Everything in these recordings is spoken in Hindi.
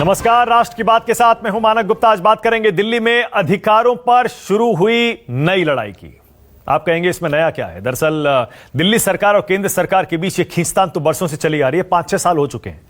नमस्कार, राष्ट्र की बात के साथ मैं हूं मानक गुप्ता। आज बात करेंगे दिल्ली में अधिकारों पर शुरू हुई नई लड़ाई की। आप कहेंगे इसमें नया क्या है? दरअसल दिल्ली सरकार और केंद्र सरकार के बीच ये खींचतान तो बरसों से चली आ रही है, 5-6 साल हो चुके हैं।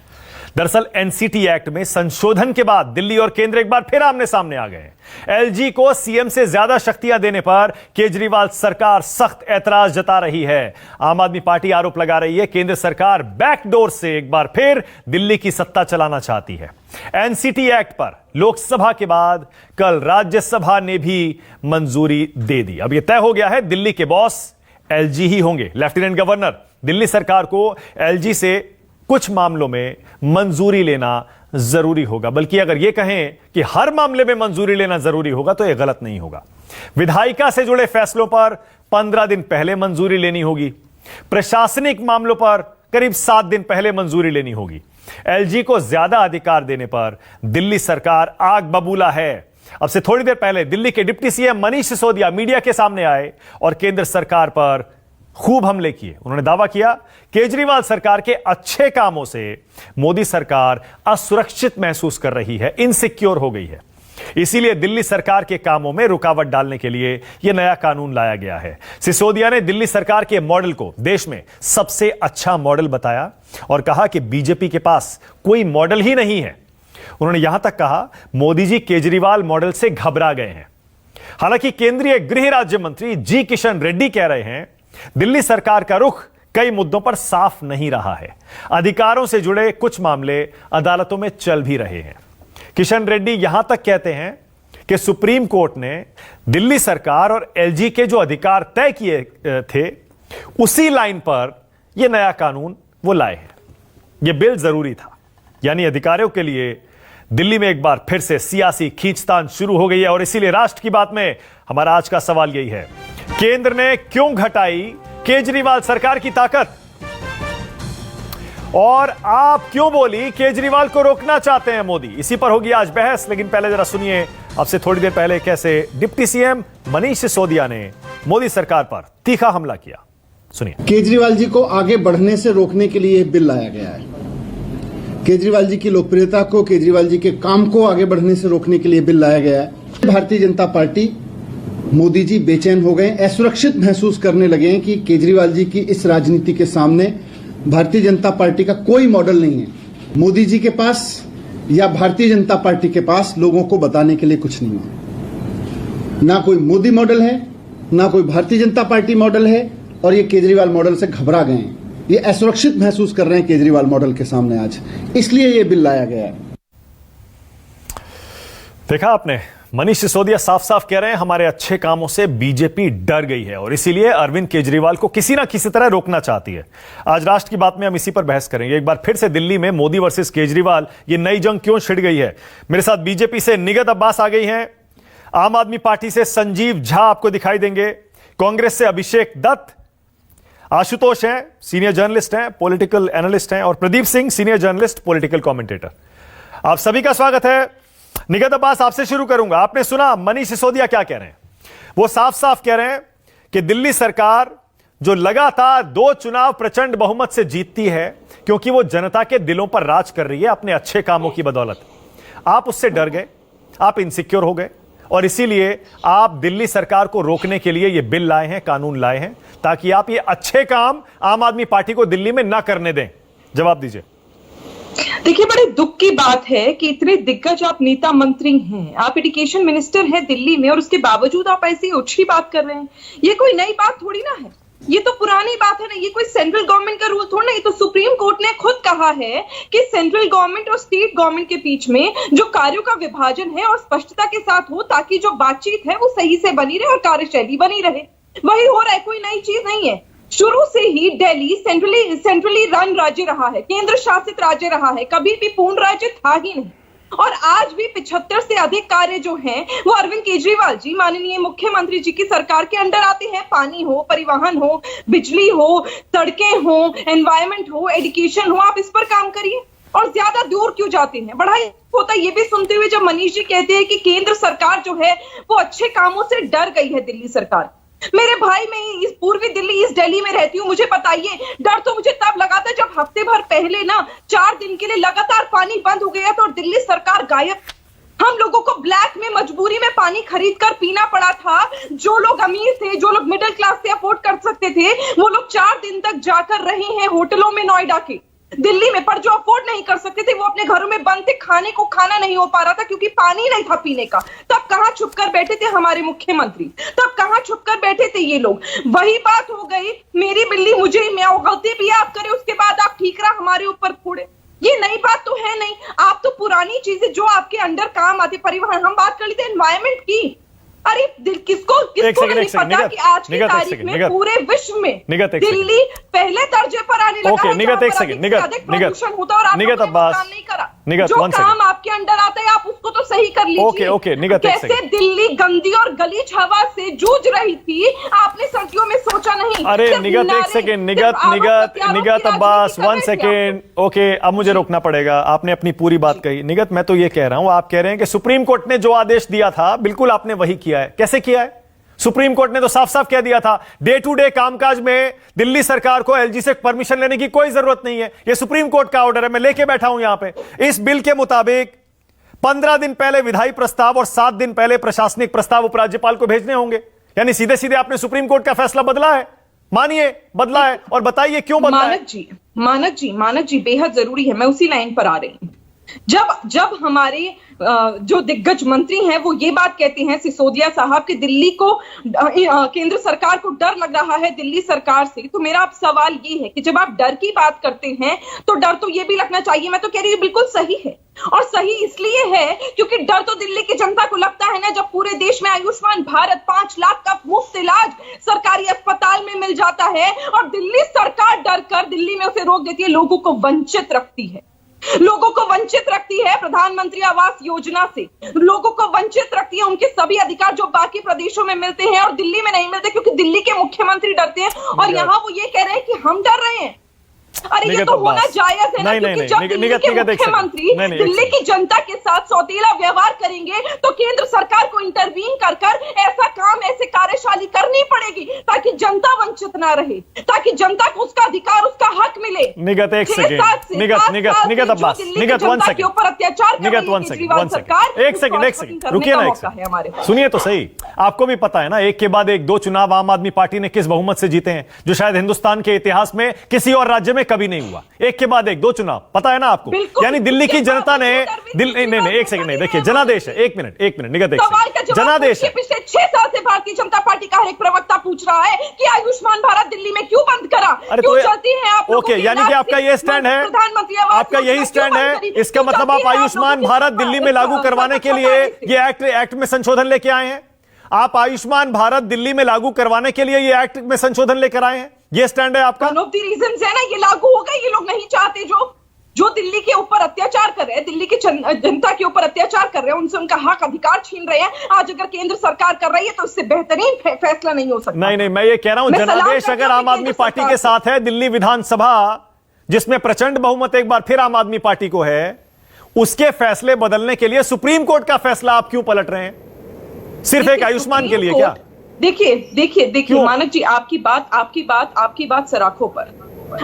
दरअसल एनसीटी एक्ट में संशोधन के बाद दिल्ली और केंद्र एक बार फिर आमने सामने आ गए हैं। एलजी को सीएम से ज्यादा शक्तियां देने पर केजरीवाल सरकार सख्त ऐतराज जता रही है। आम आदमी पार्टी आरोप लगा रही है केंद्र सरकार बैकडोर से एक बार फिर दिल्ली की सत्ता चलाना चाहती है। एनसीटी एक्ट पर लोकसभा के बाद कल राज्यसभा ने भी मंजूरी दे दी। अब यह तय हो गया है दिल्ली के बॉस एलजी ही होंगे। लेफ्टिनेंट गवर्नर दिल्ली सरकार को एलजी से कुछ मामलों में मंजूरी लेना जरूरी होगा, बल्कि अगर यह कहें कि हर मामले में मंजूरी लेना जरूरी होगा तो यह गलत नहीं होगा। विधायिका से जुड़े फैसलों पर 15 दिन पहले मंजूरी लेनी होगी। प्रशासनिक मामलों पर करीब 7 दिन पहले मंजूरी लेनी होगी। एलजी को ज्यादा अधिकार देने पर दिल्ली सरकार आग बबूला है। अब से थोड़ी देर पहले दिल्ली के deputy CM Manish Sisodia media के सामने आए और केंद्र सरकार पर खूब हमले किए। उन्होंने दावा किया केजरीवाल सरकार के अच्छे कामों से मोदी सरकार असुरक्षित महसूस कर रही है, इनसिक्योर हो गई है। इसीलिए दिल्ली सरकार के कामों में रुकावट डालने के लिए यह नया कानून लाया गया है। सिसोदिया ने दिल्ली सरकार के मॉडल को देश में सबसे अच्छा मॉडल बताया और कहा कि बीजेपी के पास कोई मॉडल ही नहीं है। उन्होंने यहां तक कहा मोदी जी केजरीवाल मॉडल से घबरा गए हैं। हालांकि केंद्रीय गृह राज्य मंत्री जी किशन रेड्डी कह रहे हैं दिल्ली सरकार का रुख कई मुद्दों पर साफ नहीं रहा है। अधिकारों से जुड़े कुछ मामले अदालतों में चल भी रहे हैं। किशन रेड्डी यहां तक कहते हैं कि सुप्रीम कोर्ट ने दिल्ली सरकार और एलजी के जो अधिकार तय किए थे उसी लाइन पर यह नया कानून वो लाए हैं। यह बिल जरूरी था। यानी अधिकारों के लिए दिल्ली में एक बार फिर से सियासी खींचतान शुरू हो गई है। और इसीलिए राष्ट्र की बात में हमारा आज का सवाल यही है, केंद्र ने क्यों घटाई केजरीवाल सरकार की ताकत? और आप क्यों बोली केजरीवाल को रोकना चाहते हैं मोदी? इसी पर होगी आज बहस। लेकिन पहले जरा सुनिए अब से थोड़ी देर पहले कैसे डिप्टी सीएम मनीष सिसोदिया ने मोदी सरकार पर तीखा हमला किया। सुनिए। केजरीवाल जी को आगे बढ़ने से रोकने के लिए बिल लाया गया है। केजरीवाल जी की लोकप्रियता को, केजरीवाल जी के काम को आगे बढ़ने से रोकने के लिए बिल लाया गया है। भारतीय जनता पार्टी, मोदी जी बेचैन हो गए, असुरक्षित महसूस करने लगे हैं कि केजरीवाल जी की इस राजनीति के सामने भारतीय जनता पार्टी का कोई मॉडल नहीं है। मोदी जी के पास या भारतीय जनता पार्टी के पास लोगों को बताने के लिए कुछ नहीं है। ना कोई मोदी मॉडल है, ना कोई भारतीय जनता पार्टी मॉडल है, और ये केजरीवाल मॉडल से घबरा गए हैं। ये असुरक्षित महसूस कर रहे हैं केजरीवाल मॉडल के सामने आज, इसलिए ये बिल लाया गया है। देखा आपने, मनीष सिसोदिया साफ साफ कह रहे हैं हमारे अच्छे कामों से बीजेपी डर गई है और इसीलिए अरविंद केजरीवाल को किसी ना किसी तरह रोकना चाहती है। आज राष्ट्र की बात में हम इसी पर बहस करेंगे। एक बार फिर से दिल्ली में मोदी वर्सेस केजरीवाल ये नई जंग क्यों छिड़ गई है? मेरे साथ बीजेपी से निगत अब्बास आ गई हैं, आम आदमी पार्टी से संजीव झा आपको दिखाई देंगे, कांग्रेस से अभिषेक दत्त, आशुतोष हैं, सीनियर जर्नलिस्ट हैं, पॉलिटिकल एनालिस्ट हैं, और Pradeep Singh, senior journalist, political commentator. आप सभी का स्वागत है। निगत अब्बास, आपसे शुरू करूंगा। आपने सुना मनीष सिसोदिया क्या कह रहे हैं? वो साफ साफ कह रहे हैं कि दिल्ली सरकार जो लगातार 2 चुनाव प्रचंड बहुमत से जीतती है क्योंकि वो जनता के दिलों पर राज कर रही है अपने अच्छे कामों की बदौलत। आप उससे डर गए, आप इनसिक्योर हो गए और इसीलिए आप दिल्ली सरकार को रोकने के लिए ये बिल लाए हैं, कानून लाए हैं, ताकि आप ये अच्छे काम आम आदमी पार्टी को दिल्ली में ना करने दें। जवाब दीजिए। देखिए, बड़े दुख की बात है कि इतने दिग्गज आप नेता मंत्री हैं, आप एजुकेशन मिनिस्टर हैं दिल्ली में, और उसके बावजूद आप ऐसी उछली बात कर रहे हैं। ये कोई नई बात थोड़ी ना है, ये तो पुरानी बात है ना। ये कोई सेंट्रल गवर्नमेंट का रूल थोड़ा ना, ये तो सुप्रीम कोर्ट ने खुद कहा है कि सेंट्रल गवर्नमेंट और स्टेट गवर्नमेंट के बीच में जो कार्यों का विभाजन है और स्पष्टता के साथ हो, ताकि जो बातचीत है वो सही से बनी रहे और कार्यशैली बनी रहे। वही हो रहा है, कोई नई चीज नहीं है। शुरू से ही दिल्ली सेंट्रली रन राज्य रहा है, केंद्र शासित राज्य रहा है, कभी भी पूर्ण राज्य था ही नहीं। और आज भी 75 से अधिक कार्य जो हैं वो अरविंद केजरीवाल जी, माननीय मुख्यमंत्री जी की सरकार के अंडर आते हैं। पानी हो, परिवहन हो, बिजली हो, सड़कें हो, एनवायरमेंट हो, एजुकेशन हो, आप इस पर काम करिए। और ज्यादा दूर क्यों जाते हैं? बड़ा होता है ये भी सुनते हुए जब मनीष जी कहते हैं कि केंद्र सरकार जो है वो अच्छे कामों से डर गई है दिल्ली सरकार। मेरे भाई, मैं इस पूर्वी दिल्ली ईस्ट दिल्ली में रहती हूँ, मुझे बताइए। डर तो मुझे तब लगा था जब हफ्ते भर पहले ना 4 दिन के लिए लगातार पानी बंद हो गया था और दिल्ली सरकार गायब। हम लोगों को ब्लैक में मजबूरी में पानी खरीद कर पीना पड़ा था। जो लोग अमीर थे, जो लोग मिडिल क्लास से अफोर्ड कर सकते थे, वो लोग 4 दिन तक जाकर रहे हैं होटलों में नोएडा के, दिल्ली में। पर जो अफोर्ड नहीं कर सकते थे वो अपने घरों में बंद थे, खाने को खाना नहीं हो पा रहा था क्योंकि पानी नहीं था पीने का। तब कहां छुपकर बैठे थे हमारे मुख्यमंत्री, तब कहां छुपकर बैठे थे ये लोग। वही बात हो गई, मेरी बिल्ली मुझे, मैं गलती भी आप करे उसके बाद आप ठीकरा हमारे ऊपर फोड़े। ये नई बात तो है नहीं। आप तो पुरानी चीजें जो आपके अंडर काम आती, परिवहन, हम बात कर लेते हैं एनवायरमेंट की। अरे किसको नहीं पता कि आज की तारीख में पूरे विश्व में दिल्ली पहले दर्जे पर आने लगा है। निगत एक सेकंड, प्रदूषण होता है और आपने काम नहीं करा। जो काम आपके अंडर आता है आप उसको तो सही कर लीजिए। कैसे दिल्ली गंदी और गलीच हवा से जूझ रही थी, आपने सर्दियों में सोचा नहीं। अरे निगत एक सेकंड, निगत अब्बास 1 सेकंड। ओके, अब मुझे रोकना पड़ेगा, आपने अपनी पूरी बात कही। निगत, मैं तो ये कह रहा हूं, आप कह रहे हैं कि सुप्रीम कोर्ट ने जो आदेश दिया था बिल्कुल आपने वही किया है। कैसे किया है? सुप्रीम कोर्ट ने तो साफ साफ कह दिया था डे टू डे कामकाज में दिल्ली सरकार को एलजी से परमिशन लेने की कोई जरूरत नहीं है। यह सुप्रीम कोर्ट का ऑर्डर है, मैं लेके बैठा हूं यहां पे। इस बिल के मुताबिक 15 दिन पहले विधायी प्रस्ताव और 7 दिन पहले प्रशासनिक प्रस्ताव उपराज्यपाल को भेजने होंगे। यानी सीधे सीधे आपने सुप्रीम कोर्ट का फैसला बदला है। मानिए बदला है और बताइए क्यों बदला है। मानक जी बेहद जरूरी है, मैं उसी लाइन पर आ रही हूं। जब हमारे जो दिग्गज मंत्री हैं वो ये बात कहते हैं, सिसोदिया साहब, कि दिल्ली को केंद्र सरकार को डर लग रहा है दिल्ली सरकार से, तो मेरा आप सवाल ये है कि जब आप डर की बात करते हैं तो डर तो ये भी लगना चाहिए। मैं तो कह रही हूँ बिल्कुल सही है, और सही इसलिए है क्योंकि डर तो दिल्ली की जनता को लगता है ना, जब पूरे देश में आयुष्मान भारत 5 लाख का मुफ्त इलाज सरकारी अस्पताल में मिल जाता है और दिल्ली सरकार डर कर दिल्ली में उसे रोक देती है, लोगों को वंचित रखती है। लोगों को वंचित रखती है प्रधानमंत्री आवास योजना से, लोगों को वंचित रखती है उनके सभी अधिकार जो बाकी प्रदेशों में मिलते हैं और दिल्ली में नहीं मिलते क्योंकि दिल्ली के मुख्यमंत्री डरते हैं। और यहाँ वो ये कह रहे हैं कि हम डर रहे हैं। अरे ये तो होना जायज है ना, क्योंकि जब दिल्ली के मुख्यमंत्री दिल्ली की जनता के साथ सौतेला व्यवहार करेंगे तो केंद्र सरकार को इंटरवीन कर ऐसा काम, ऐसे कार्यशाली करनी पड़ेगी ताकि जनता वंचित ना रहे, ताकि जनता को उसका अधिकार, उसका हक मिले। निगत एक सेकंड, निगत अब्बास, निगत 1 सेकंड, ऊपर अत्याचार निगत 1 सेकंड, एक सेकंड रुकिए ना, एक सेकंड सुनिए तो सही। आपको भी पता है ना एक के बाद एक 2 चुनाव आम आदमी पार्टी ने किस बहुमत से जीते हैं, जो शायद हिंदुस्तान के इतिहास में किसी और राज्य में कभी नहीं हुआ। एक के बाद एक 2 चुनाव, पता है ना आपको। यानी दिल्ली की जनता ने नहीं एक सेकंड, नहीं देखिए, जनादेश है। एक मिनट निगत, एक सेकंड, जनादेश है। पिछले 6 साल से भारतीय जनता पार्टी का हर एक प्रवक्ता पूछ रहा है कि आयुष्मान भारत दिल्ली में क्यों बंद करा, क्यों चलती है आप लोगों की? ओके, यानी कि आपका ये स्टैंड है, आपका यही स्टैंड है। इसका मतलब आप आयुष्मान भारत दिल्ली में लागू करवाने के लिए ये एक्ट में संशोधन लेके आए हैं। आप आयुष्मान भारत दिल्ली में लागू करवाने के लिए ये एक्ट में संशोधन लेकर आए हैं, ये स्टैंड है आपका। वन ऑफ द रीजंस है ना, ये लागू होगा। ये लोग नहीं चाहते जो दिल्ली के ऊपर अत्याचार कर रहे हैं, दिल्ली की जनता के ऊपर अत्याचार कर रहे हैं, उनसे उनका हक अधिकार छीन रहे हैं। आज अगर केंद्र सरकार कर रही है तो इससे बेहतरीन फैसला नहीं हो सकता। नहीं, मैं ये कह रहा हूं, जनादेश अगर आम आदमी पार्टी के साथ है, दिल्ली विधानसभा जिसमें प्रचंड बहुमत एक बार फिर आम आदमी पार्टी को है, उसके फैसले बदलने के लिए सुप्रीम कोर्ट का फैसला आप क्यों पलट रहे हैं? सिर्फ एक आयुष्मान के लिए क्या? देखिए मानक जी, आपकी बात सराखों पर।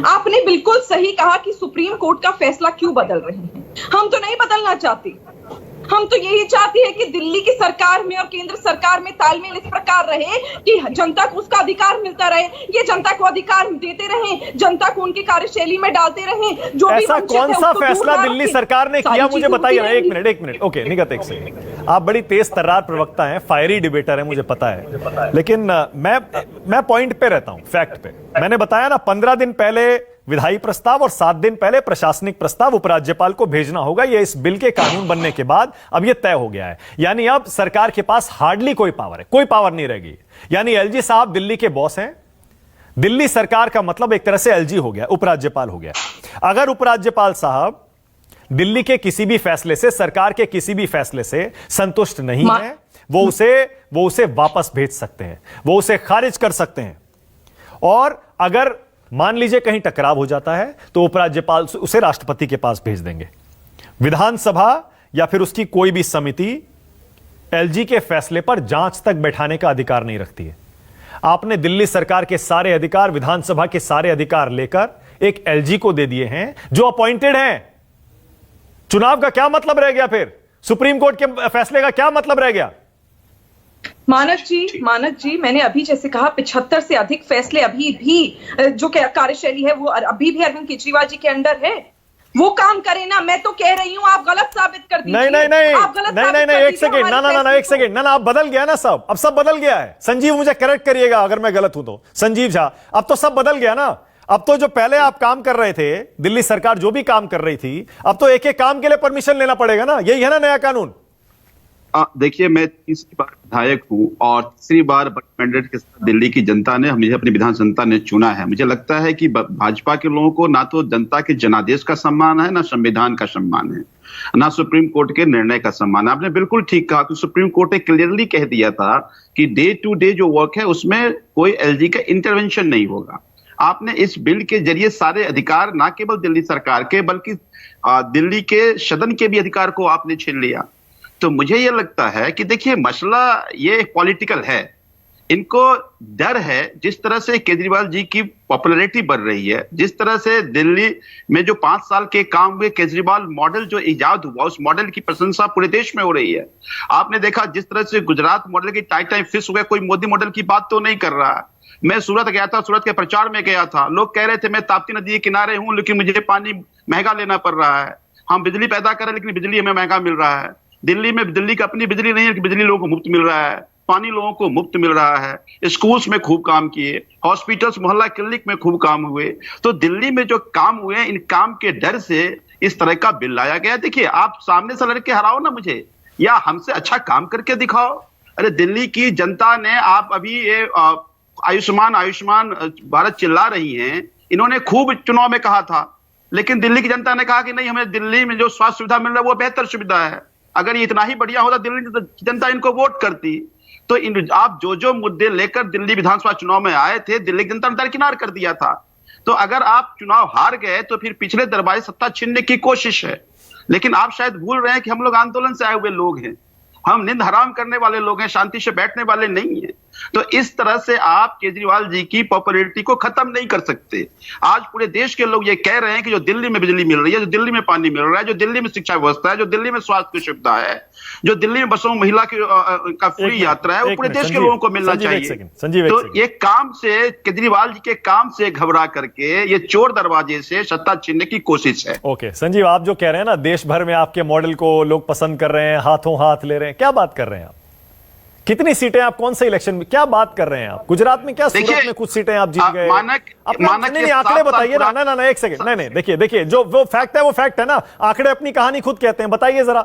आपने बिल्कुल सही कहा कि सुप्रीम कोर्ट का फैसला क्यों बदल रहे हैं। हम तो नहीं बदलना चाहते, हम तो यही चाहते हैं कि दिल्ली की सरकार में और केंद्र सरकार में तालमेल इस प्रकार रहे कि जनता को उसका अधिकार मिलता रहे, ये जनता को अधिकार देते रहें, जनता को उनकी कार्यशैली में डालते रहें। जो ऐसा कौन सा फैसला दिल्ली सरकार ने किया, मुझे बताइए। एक मिनट ओके, निगत एक सेकंड। आप बड़ी तेज तर्रार प्रवक्ता हैं, फायरी डिबेटर हैं, मुझे पता है, लेकिन मैं पॉइंट पे रहता हूं, फैक्ट पे। मैंने बताया ना 15 दिन पहले विधायी प्रस्ताव और 7 दिन पहले प्रशासनिक प्रस्ताव उपराज्यपाल को भेजना होगा। यह इस बिल के कानून बनने के बाद अब यह तय हो गया है। यानी अब सरकार के पास हार्डली कोई पावर है, कोई पावर नहीं रहेगी। यानी एलजी साहब दिल्ली के बॉस हैं, दिल्ली सरकार का मतलब एक तरह से एलजी हो गया, उपराज्यपाल हो गया। अगर उपराज्यपाल साहब दिल्ली के किसी भी फैसले से, सरकार के किसी भी फैसले से संतुष्ट नहीं है, वो उसे वापस भेज सकते हैं, वो उसे खारिज कर सकते हैं। और अगर मान लीजिए कहीं टकराव हो जाता है तो उपराज्यपाल उसे राष्ट्रपति के पास भेज देंगे। विधानसभा या फिर उसकी कोई भी समिति एलजी के फैसले पर जांच तक बैठाने का अधिकार नहीं रखती है। आपने दिल्ली सरकार के सारे अधिकार, विधानसभा के सारे अधिकार लेकर एक एलजी को दे दिए हैं जो अपॉइंटेड हैं। चुनाव का क्या मतलब रह गया? फिर सुप्रीम कोर्ट के फैसले का क्या मतलब रह गया? मानक जी, मैंने अभी जैसे कहा 75 से अधिक फैसले अभी भी जो कार्यशैली है वो अभी भी अरविंद केजरीवाल जी के अंडर है। वो काम करे ना, मैं तो कह रही हूं आप गलत साबित कर दीजिए। नहीं, एक सेकेंड, एक सेकेंड, आप बदल गया ना सब, अब सब बदल गया है। संजीव मुझे करेक्ट करिएगा अगर मैं गलत हूं तो, संजीव झा, अब तो सब बदल गया ना। अब तो जो पहले आप काम कर रहे थे, दिल्ली सरकार जो भी काम कर रही थी, अब तो एक एक काम के लिए परमिशन लेना पड़ेगा ना, यही है ना नया कानून? देखिए, मैं तीसरी बार विधायक हूं और तीसरी बार मैंडेट के साथ दिल्ली की जनता ने, मुझे अपनी विधान जनता ने चुना है। मुझे लगता है कि भाजपा के लोगों को ना तो जनता के जनादेश का सम्मान है, ना संविधान का सम्मान है, ना सुप्रीम कोर्ट के निर्णय का सम्मान है। आपने बिल्कुल ठीक कहा कि सुप्रीम कोर्ट ने क्लियरली कह दिया था कि डे टू डे जो वर्क है उसमें कोई एलजी का इंटरवेंशन नहीं होगा। आपने इस बिल के जरिए सारे अधिकार ना केवल दिल्ली सरकार के बल्कि दिल्ली के सदन के भी अधिकार को आपने छीन लिया। तो मुझे यह लगता है कि देखिए, मसला ये पॉलिटिकल है। इनको डर है, जिस तरह से केजरीवाल जी की पॉपुलैरिटी बढ़ रही है, जिस तरह से दिल्ली में जो 5 साल के काम हुए केजरीवाल मॉडल जो इजाद हुआ, उस मॉडल की प्रशंसा पूरे देश में हो रही है। आपने देखा जिस तरह से गुजरात मॉडल की टाइम टाइम फिक्स हो गया, कोई मोदी मॉडल की बात तो नहीं कर रहा है। मैं सूरत गया था, सूरत के प्रचार में गया था, लोग कह रहे थे मैं ताप्ती नदी के किनारे हूं लेकिन मुझे पानी महंगा लेना पड़ रहा है। हम बिजली पैदा कर रहे हैं लेकिन बिजली हमें महंगा मिल रहा है। दिल्ली में दिल्ली की अपनी बिजली नहीं है कि बिजली लोगों को मुफ्त मिल रहा है, पानी लोगों को मुफ्त मिल रहा है। स्कूल्स में खूब काम किए, हॉस्पिटल्स, मोहल्ला क्लिनिक में खूब काम हुए। तो दिल्ली में जो काम हुए, इन काम के डर से इस तरह का बिल लाया गया। देखिए, आप सामने से लड़के हराओ ना मुझे, या हमसे अच्छा काम करके दिखाओ। अरे दिल्ली की जनता ने, आप अभी ये आयुष्मान भारत चिल्ला रही हैं, इन्होंने खूब चुनाव में कहा था, लेकिन दिल्ली की जनता ने कहा कि नहीं, हमें दिल्ली में जो स्वास्थ्य सुविधा मिल रहा है वो बेहतर सुविधा है। अगर ये इतना ही बढ़िया होता दिल्ली की जनता इनको वोट करती। तो आप जो मुद्दे लेकर दिल्ली विधानसभा चुनाव में आए थे, दिल्ली की जनता ने दरकिनार कर दिया था। तो अगर आप चुनाव हार गए तो फिर पिछले दरबारी सत्ता छीनने की कोशिश है। लेकिन आप शायद भूल रहे हैं कि हम लोग आंदोलन से आए हुए लोग हैं, हम नींद हराम करने वाले लोग हैं, शांति से बैठने वाले नहीं हैं। तो इस तरह से आप केजरीवाल जी की पॉपुलैरिटी को खत्म नहीं कर सकते। आज पूरे देश के लोग ये कह रहे हैं कि जो दिल्ली में बिजली मिल रही है, जो दिल्ली में पानी मिल रहा है, जो दिल्ली में शिक्षा व्यवस्था है, जो दिल्ली में स्वास्थ्य की सुविधा है, जो दिल्ली में बसों में महिला का फ्री यात्रा है, वो पूरे देश के लोगों को मिलना चाहिए। तो ये काम से, केजरीवाल जी के काम से घबरा करके ये चोर दरवाजे से सत्ता छीनने की कोशिश है। ओके संजीव, आप जो कह रहे हैं ना, देश भर में आपके मॉडल को लोग पसंद कर रहे हैं, हाथों हाथ ले रहे हैं, क्या बात कर रहे हैं आप? कितनी सीटें आप, कौन से इलेक्शन में क्या बात कर रहे हैं आप? गुजरात में क्या, सूरत में कुछ सीटें आप जीत गए? नहीं, आंकड़े बताइए ना। ना एक सेकंड, नहीं, देखिए जो वो फैक्ट है वो फैक्ट है ना। आंकड़े अपनी कहानी खुद कहते हैं। बताइए जरा,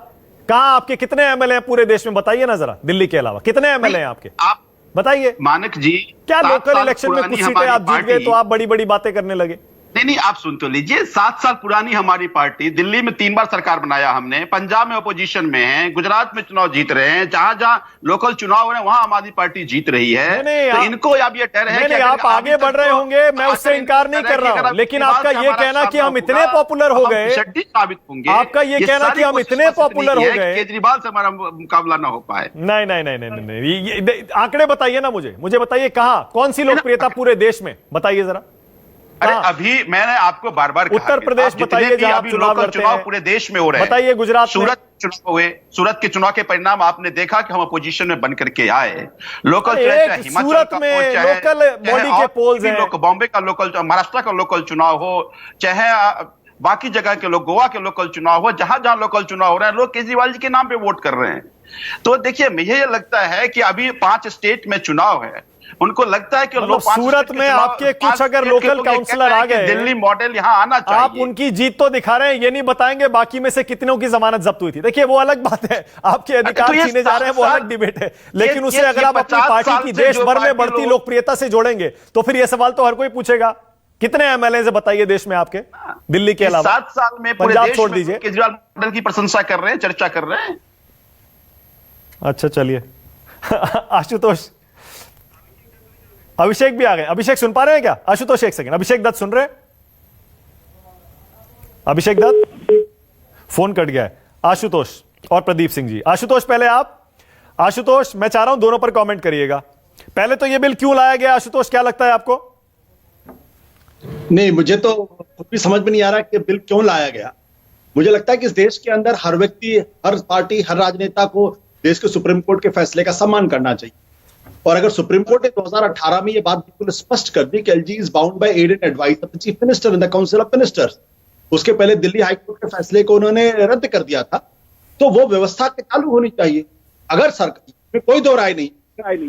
कहां आपके कितने एमएलए हैं पूरे देश में? बताइए ना जरा, दिल्ली के अलावा कितने एमएलए हैं आपके? आप बताइए मानक जी, क्या लोकल इलेक्शन में कुछ सीटें आप जीत गए तो आप बड़ी बड़ी बातें करने लगे? नहीं, आप सुन तो लीजिए। 7 साल पुरानी हमारी पार्टी, दिल्ली में 3 बार सरकार बनाया हमने, पंजाब में अपोजिशन में है, गुजरात में चुनाव जीत रहे हैं, जहां जहां लोकल चुनाव हो रहे हैं वहां आम आदमी पार्टी जीत रही है। तो इनको अब ये डर है कि आप आगे बढ़ रहे होंगे, मैं उससे इनकार नहीं कर रहा हूं, लेकिन आपका ये कहना कि हम इतने पॉपुलर हो गए, साबित होंगे, आपका ये कहना कि हम इतने पॉपुलर हो गए, केजरीवाल से हमारा मुकाबला ना हो पाए। नहीं, आंकड़े बताइए ना मुझे बताइए, कहां, कौन सी लोकप्रियता पूरे देश में, बताइए जरा। अरे अभी मैंने आपको बार बार कहा, उत्तर प्रदेश बताइए, जहां आप चुनाव पूरे देश में हो रहे हैं। बताइए गुजरात, सूरत चुनाव हुए, सूरत के चुनाव के परिणाम आपने देखा कि हम अपोजिशन में बन करके आए। लोकल सूरत में लोकल बॉडी के पोल्स हैं, बॉम्बे का लोकल, महाराष्ट्र का लोकल चुनाव हो, चाहे बाकी जगह के लोग, गोवा के लोकल चुनाव हो, जहां जहां लोकल चुनाव हो रहे हैं, लोग केजरीवाल जी के नाम पे वोट कर रहे हैं। तो देखिए, मुझे ये लगता है कि अभी 5 स्टेट में चुनाव है, उनको लगता है कि लोग सूरत में आपके कुछ अगर लोकल काउंसलर आ गए, दिल्ली मॉडल यहां आना चाहिए। आप उनकी जीत तो दिखा रहे हैं, ये नहीं बताएंगे बाकी में से कितनों की जमानत जब्त हुई थी। देखिए वो अलग बात है, आपके अधिकार छीने जा रहे हैं, वो अलग डिबेट है, लेकिन उसे अगर आप अपनी पार्टी की देश भर में बढ़ती लोकप्रियता से जोड़ेंगे तो फिर यह सवाल तो हर कोई पूछेगा, कितने एमएलए से बताइए देश में आपके, दिल्ली के अलावा? 7 साल में पंजाब छोड़ दीजिए, केजरीवाल मॉडल की प्रशंसा कर रहे हैं, चर्चा कर रहे हैं। अच्छा चलिए आशुतोष, अभिषेक भी आ गए। अभिषेक सुन पा रहे हैं क्या? आशुतोष एक सेकंड, अभिषेक दत्त सुन रहे हैं? अभिषेक दत्त फोन कट गया है। आशुतोष और प्रदीप सिंह जी, आशुतोष पहले आप। आशुतोष, मैं चाह रहा हूं दोनों पर कमेंट करिएगा। पहले तो यह बिल क्यों लाया गया, आशुतोष, क्या लगता है आपको? नहीं, मुझे तो खुद भी समझ में नहीं आ रहा कि बिल क्यों लाया गया। मुझे लगता है कि इस देश के अंदर हर व्यक्ति, हर पार्टी, हर राजनेता को देश के सुप्रीम कोर्ट के फैसले का सम्मान करना चाहिए। और अगर सुप्रीम कोर्ट ने 2018 में यह बात बिल्कुल स्पष्ट कर दी कि LG is bound bye add and advice of the chief minister in the council of ministers, उसके पहले दिल्ली हाईकोर्ट के फैसले को उन्होंने रद्द कर दिया था, तो वो व्यवस्था चालू होनी चाहिए। अगर सरकार में कोई दो राय नहीं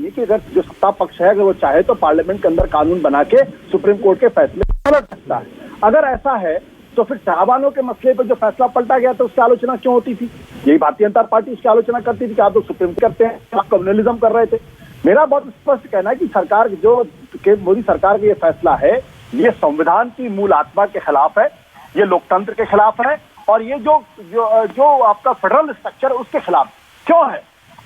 है कि अगर जो सत्ता पक्ष है अगर वो चाहे तो पार्लियामेंट के अंदर कानून बना के सुप्रीम कोर्ट के फैसले पलट सकता है। अगर ऐसा है तो फिर चाहवानों के मसले पर जो फैसला पलटा गया तो उसकी आलोचना क्यों होती थी? यही भारतीय जनता पार्टी उसकी आलोचना करती थी कि आप लोग सुप्रीम करते हैं, आप कम्युनलिज्म कर रहे थे। मेरा बहुत स्पष्ट कहना है कि सरकार जो मोदी सरकार का ये फैसला है, ये संविधान की मूल आत्मा के खिलाफ है, ये लोकतंत्र के खिलाफ है, और ये जो आपका फेडरल स्ट्रक्चर उसके खिलाफ क्यों है।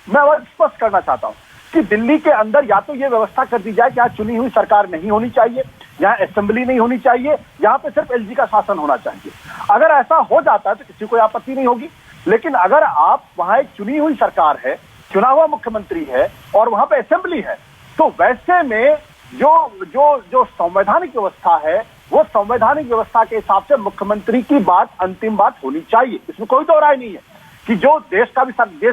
मैं बहुत स्पष्ट करना चाहता हूं कि दिल्ली के अंदर या तो ये व्यवस्था कर दी जाए कि यहाँ चुनी हुई सरकार नहीं होनी चाहिए, यहाँ असेंबली नहीं होनी चाहिए, यहाँ पे सिर्फ एलजी का शासन होना चाहिए। अगर ऐसा हो जाता है तो किसी को आपत्ति नहीं होगी। लेकिन अगर आप वहां एक चुनी हुई सरकार है, चुना हुआ मुख्यमंत्री है और वहां पे असेंबली है, तो वैसे में जो संवैधानिक व्यवस्था है वो संवैधानिक व्यवस्था के हिसाब से मुख्यमंत्री की बात अंतिम बात होनी चाहिए। इसमें कोई दो राय नहीं है कि जो देश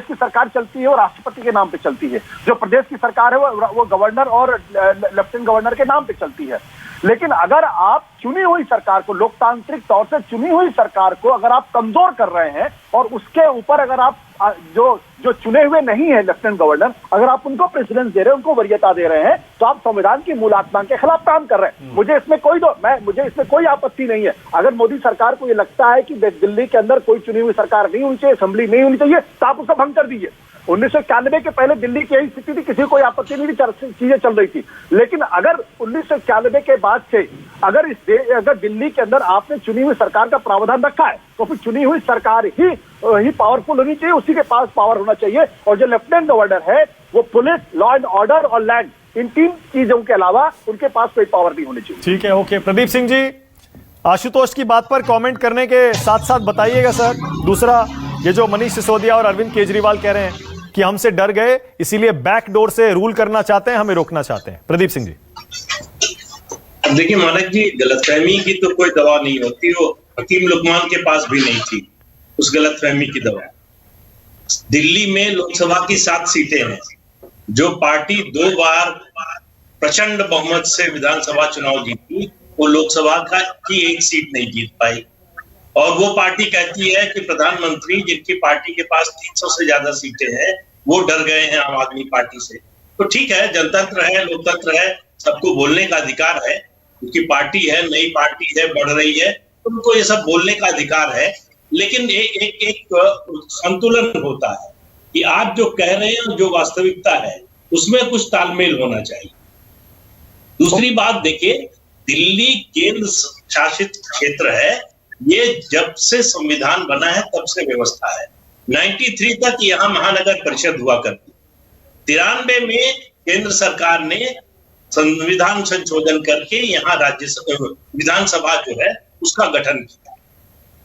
की सरकार चलती है वो राष्ट्रपति के नाम पे चलती है, जो प्रदेश की सरकार है वो गवर्नर और लेफ्टिनेंट गवर्नर के नाम पे चलती है। लेकिन अगर आप चुनी हुई सरकार को, लोकतांत्रिक तौर से चुनी हुई सरकार को अगर आप कमजोर कर रहे हैं और उसके ऊपर अगर आप जो चुने हुए नहीं है लेफ्टिनेंट गवर्नर, अगर आप उनको प्रेसिडेंस दे रहे हैं, उनको वरीयता दे रहे हैं, तो आप संविधान की मूल आत्मा के खिलाफ काम कर रहे हैं। मुझे इसमें कोई आपत्ति नहीं है। अगर मोदी सरकार को ये लगता है कि दिल्ली के अंदर कोई चुनी हुई सरकार नहीं होनी चाहिए, असेंबली नहीं होनी चाहिए, तो आप उसका भंग कर दीजिए। 1991 के पहले दिल्ली की यही स्थिति थी, किसी को कोई आपत्ति नहीं थी, चीजें चल रही थी। लेकिन अगर 1991 के बाद से अगर दिल्ली के अंदर आपने चुनी हुई सरकार का प्रावधान रखा है, तो फिर चुनी हुई सरकार ही पावरफुल होनी चाहिए, उसी के पास पावर होना चाहिए। और जो लेफ्टिनेंट गवर्नर है वो पुलिस, लॉ एंड ऑर्डर और लैंड, इन तीन चीजों के अलावा उनके पास कोई पावर नहीं होनी चाहिए। ठीक है, ओके। प्रदीप सिंह जी, आशुतोष की बात पर कमेंट करने के साथ साथ बताइएगा सर, दूसरा ये जो मनीष सिसोदिया और अरविंद केजरीवाल कह रहे हैं कि हमसे डर गए इसीलिए बैक डोर से रूल करना चाहते हैं, हमें रोकना चाहते हैं। प्रदीप सिंह जी। देखिए मानक जी, गलतफहमी की तो कोई दवा नहीं होती, वो हकीम लुकमान के पास भी नहीं थी उस गलतफहमी की दवा। दिल्ली में लोकसभा की 7 सीटें हैं। जो पार्टी 2 बार प्रचंड बहुमत से विधानसभा चुनाव जीती, वो लोकसभा की 1 सीट नहीं जीत पाई। और वो पार्टी कहती है कि प्रधानमंत्री जिनकी पार्टी के पास 300 से ज्यादा सीटें हैं, वो डर गए हैं आम आदमी पार्टी से। तो ठीक है, जनतंत्र है, लोकतंत्र है, सबको बोलने का अधिकार है। उनकी पार्टी है, नई पार्टी है, बढ़ रही है, उनको ये सब बोलने का अधिकार है। लेकिन एक संतुलन होता है कि आप जो कह रहे हैं जो वास्तविकता है उसमें कुछ तालमेल होना चाहिए। दूसरी बात देखिए, दिल्ली केंद्र शासित क्षेत्र है, ये जब से संविधान बना है तब से व्यवस्था है। 93 तक यहाँ महानगर परिषद हुआ करती। 93 में केंद्र सरकार ने संविधान संशोधन करके यहाँ विधानसभा जो है उसका गठन किया।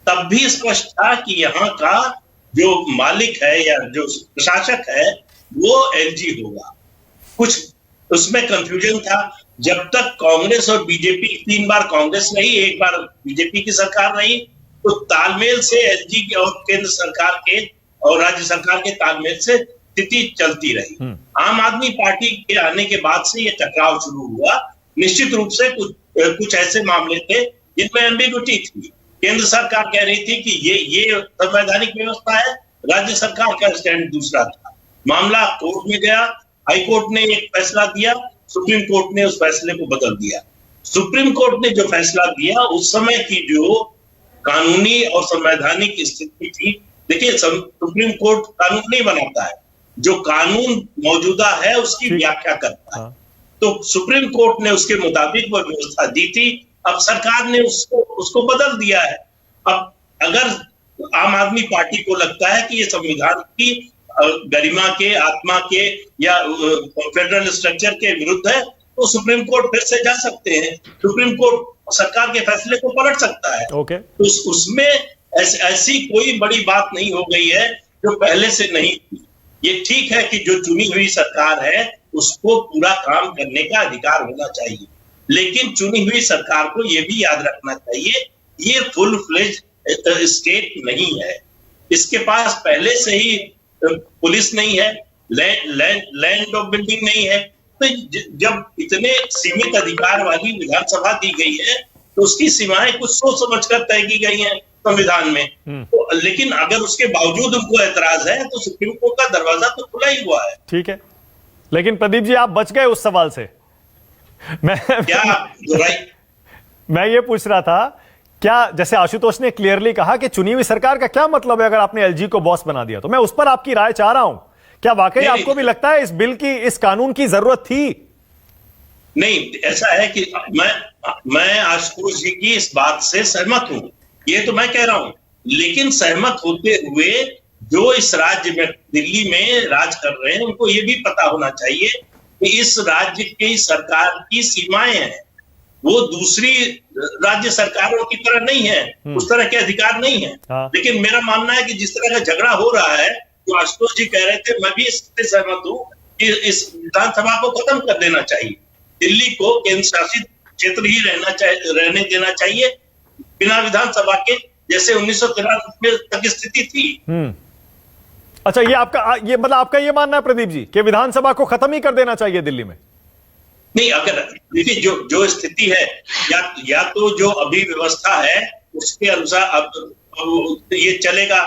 तब भी स्पष्ट था कि यहाँ का जो मालिक है या जो प्रशासक है वो एलजी होगा। कुछ उसमें कंफ्यूजन था। जब तक कांग्रेस और बीजेपी, 3 बार कांग्रेस रही, 1 बार बीजेपी की सरकार रही, तो तालमेल से एलजी और केंद्र सरकार के और राज्य सरकार के तालमेल से स्थिति चलती रही। आम आदमी पार्टी के आने के बाद से ये टकराव शुरू हुआ। निश्चित रूप से कुछ ऐसे मामले थे जिनमें एम्बिग्युइटी थी। केंद्र सरकार कह रही थी कि ये संवैधानिक व्यवस्था है, राज्य सरकार का स्टैंड दूसरा था। मामला कोर्ट में गया, हाई कोर्ट ने एक फैसला दिया, सुप्रीम कोर्ट ने उस फैसले को बदल दिया। सुप्रीम कोर्ट ने जो फैसला दिया, उस समय की जो कानूनी और संवैधानिक स्थिति थी, देखिए सुप्रीम कोर्ट कानून नहीं बनाता है, जो कानून मौजूदा है उसकी व्याख्या करता है। तो सुप्रीम कोर्ट ने उसके मुताबिक वो व्यवस्था दी थी। अब सरकार ने उसको बदल दिया है। अब अगर आम आदमी पार्टी को लगता है कि ये संविधान की गरिमा के, आत्मा के या फेडरल स्ट्रक्चर के विरुद्ध है, तो सुप्रीम कोर्ट फिर से जा सकते हैं। सुप्रीम कोर्ट सरकार के फैसले को पलट सकता है। तो उसमें ऐसी कोई बड़ी बात नहीं हो गई है जो पहले से नहीं थी। ये ठीक है कि जो चुनी हुई सरकार है उसको पूरा काम करने का अधिकार होना चाहिए। लेकिन चुनी हुई सरकार को यह भी याद रखना चाहिए, ये फुल फ्लेज स्टेट नहीं है। इसके पास पहले से ही पुलिस नहीं है, लैंड ऑफ बिल्डिंग नहीं है। तो जब इतने सीमित अधिकार वाली विधानसभा दी गई है तो उसकी सीमाएं कुछ सोच समझकर तय की गई हैं संविधान में। तो लेकिन अगर उसके बावजूद उनको ऐतराज है तो सुप्रीम कोर्ट का दरवाजा तो खुला ही हुआ है। ठीक है, लेकिन प्रदीप जी आप बच गए उस सवाल से। मैं ये पूछ रहा था, क्या जैसे आशुतोष ने क्लियरली कहा कि चुनी हुई सरकार का क्या मतलब है अगर आपने एलजी को बॉस बना दिया, तो मैं उस पर आपकी राय चाह रहा हूं। क्या वाकई आपको भी लगता है इस बिल की, इस कानून की जरूरत थी? नहीं, ऐसा है कि मैं आशुतोष जी की इस बात से सहमत हूं, ये तो मैं कह रहा हूं। लेकिन सहमत होते हुए जो इस राज्य में, दिल्ली में राज कर रहे हैं, उनको ये भी पता होना चाहिए कि इस राज्य की सरकार की सीमाएं हैं, वो दूसरी राज्य सरकारों की तरह नहीं है, उस तरह के अधिकार नहीं है। लेकिन मेरा मानना है कि जिस तरह का झगड़ा हो रहा है, जो आशुतोष जी कह रहे थे, मैं भी इससे सहमत हूं कि इस विधानसभा को खत्म कर देना चाहिए। दिल्ली को केंद्र शासित क्षेत्र ही रहने देना चाहिए, बिना विधानसभा के, जैसे 1993 में तक स्थिति थी। अच्छा, ये मतलब आपका ये मानना है प्रदीप जी कि विधानसभा को खत्म ही कर देना चाहिए दिल्ली में? नहीं, अगर देखिए जो स्थिति है, या तो जो अभी व्यवस्था है उसके अनुसार अब ये चलेगा,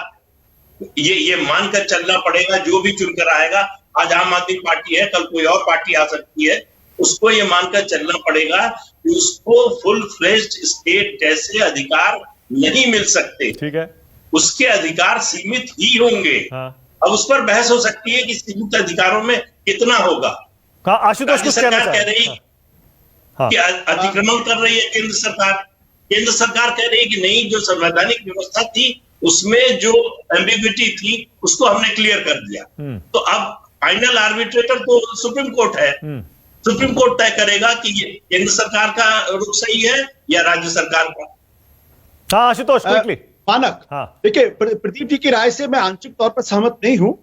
ये मानकर चलना पड़ेगा। जो भी चुनकर आएगा, आज आम आदमी पार्टी है, कल कोई और पार्टी आ सकती है, उसको ये मानकर चलना पड़ेगा कि उसको फुल फ्लेज्ड स्टेट जैसे अधिकार नहीं मिल सकते। ठीक है, उसके अधिकार सीमित ही होंगे। अब उस पर बहस हो सकती है कि सीमित अधिकारों में कितना होगा। आशुतोष कुछ कहना कह रही कि अतिक्रमण कर रही है केंद्र सरकार। केंद्र सरकार कह रही है कि नहीं, जो संवैधानिक व्यवस्था थी उसमें जो एम्बिग्विटी थी उसको हमने क्लियर कर दिया। तो अब फाइनल आर्बिट्रेटर तो सुप्रीम कोर्ट है। सुप्रीम कोर्ट तय करेगा कि ये केंद्र सरकार का रुख सही है या राज्य सरकार का। हाँ आशुतोष, मानक, देखिए प्रदीप जी की राय से मैं आंशिक तौर पर सहमत नहीं हूं।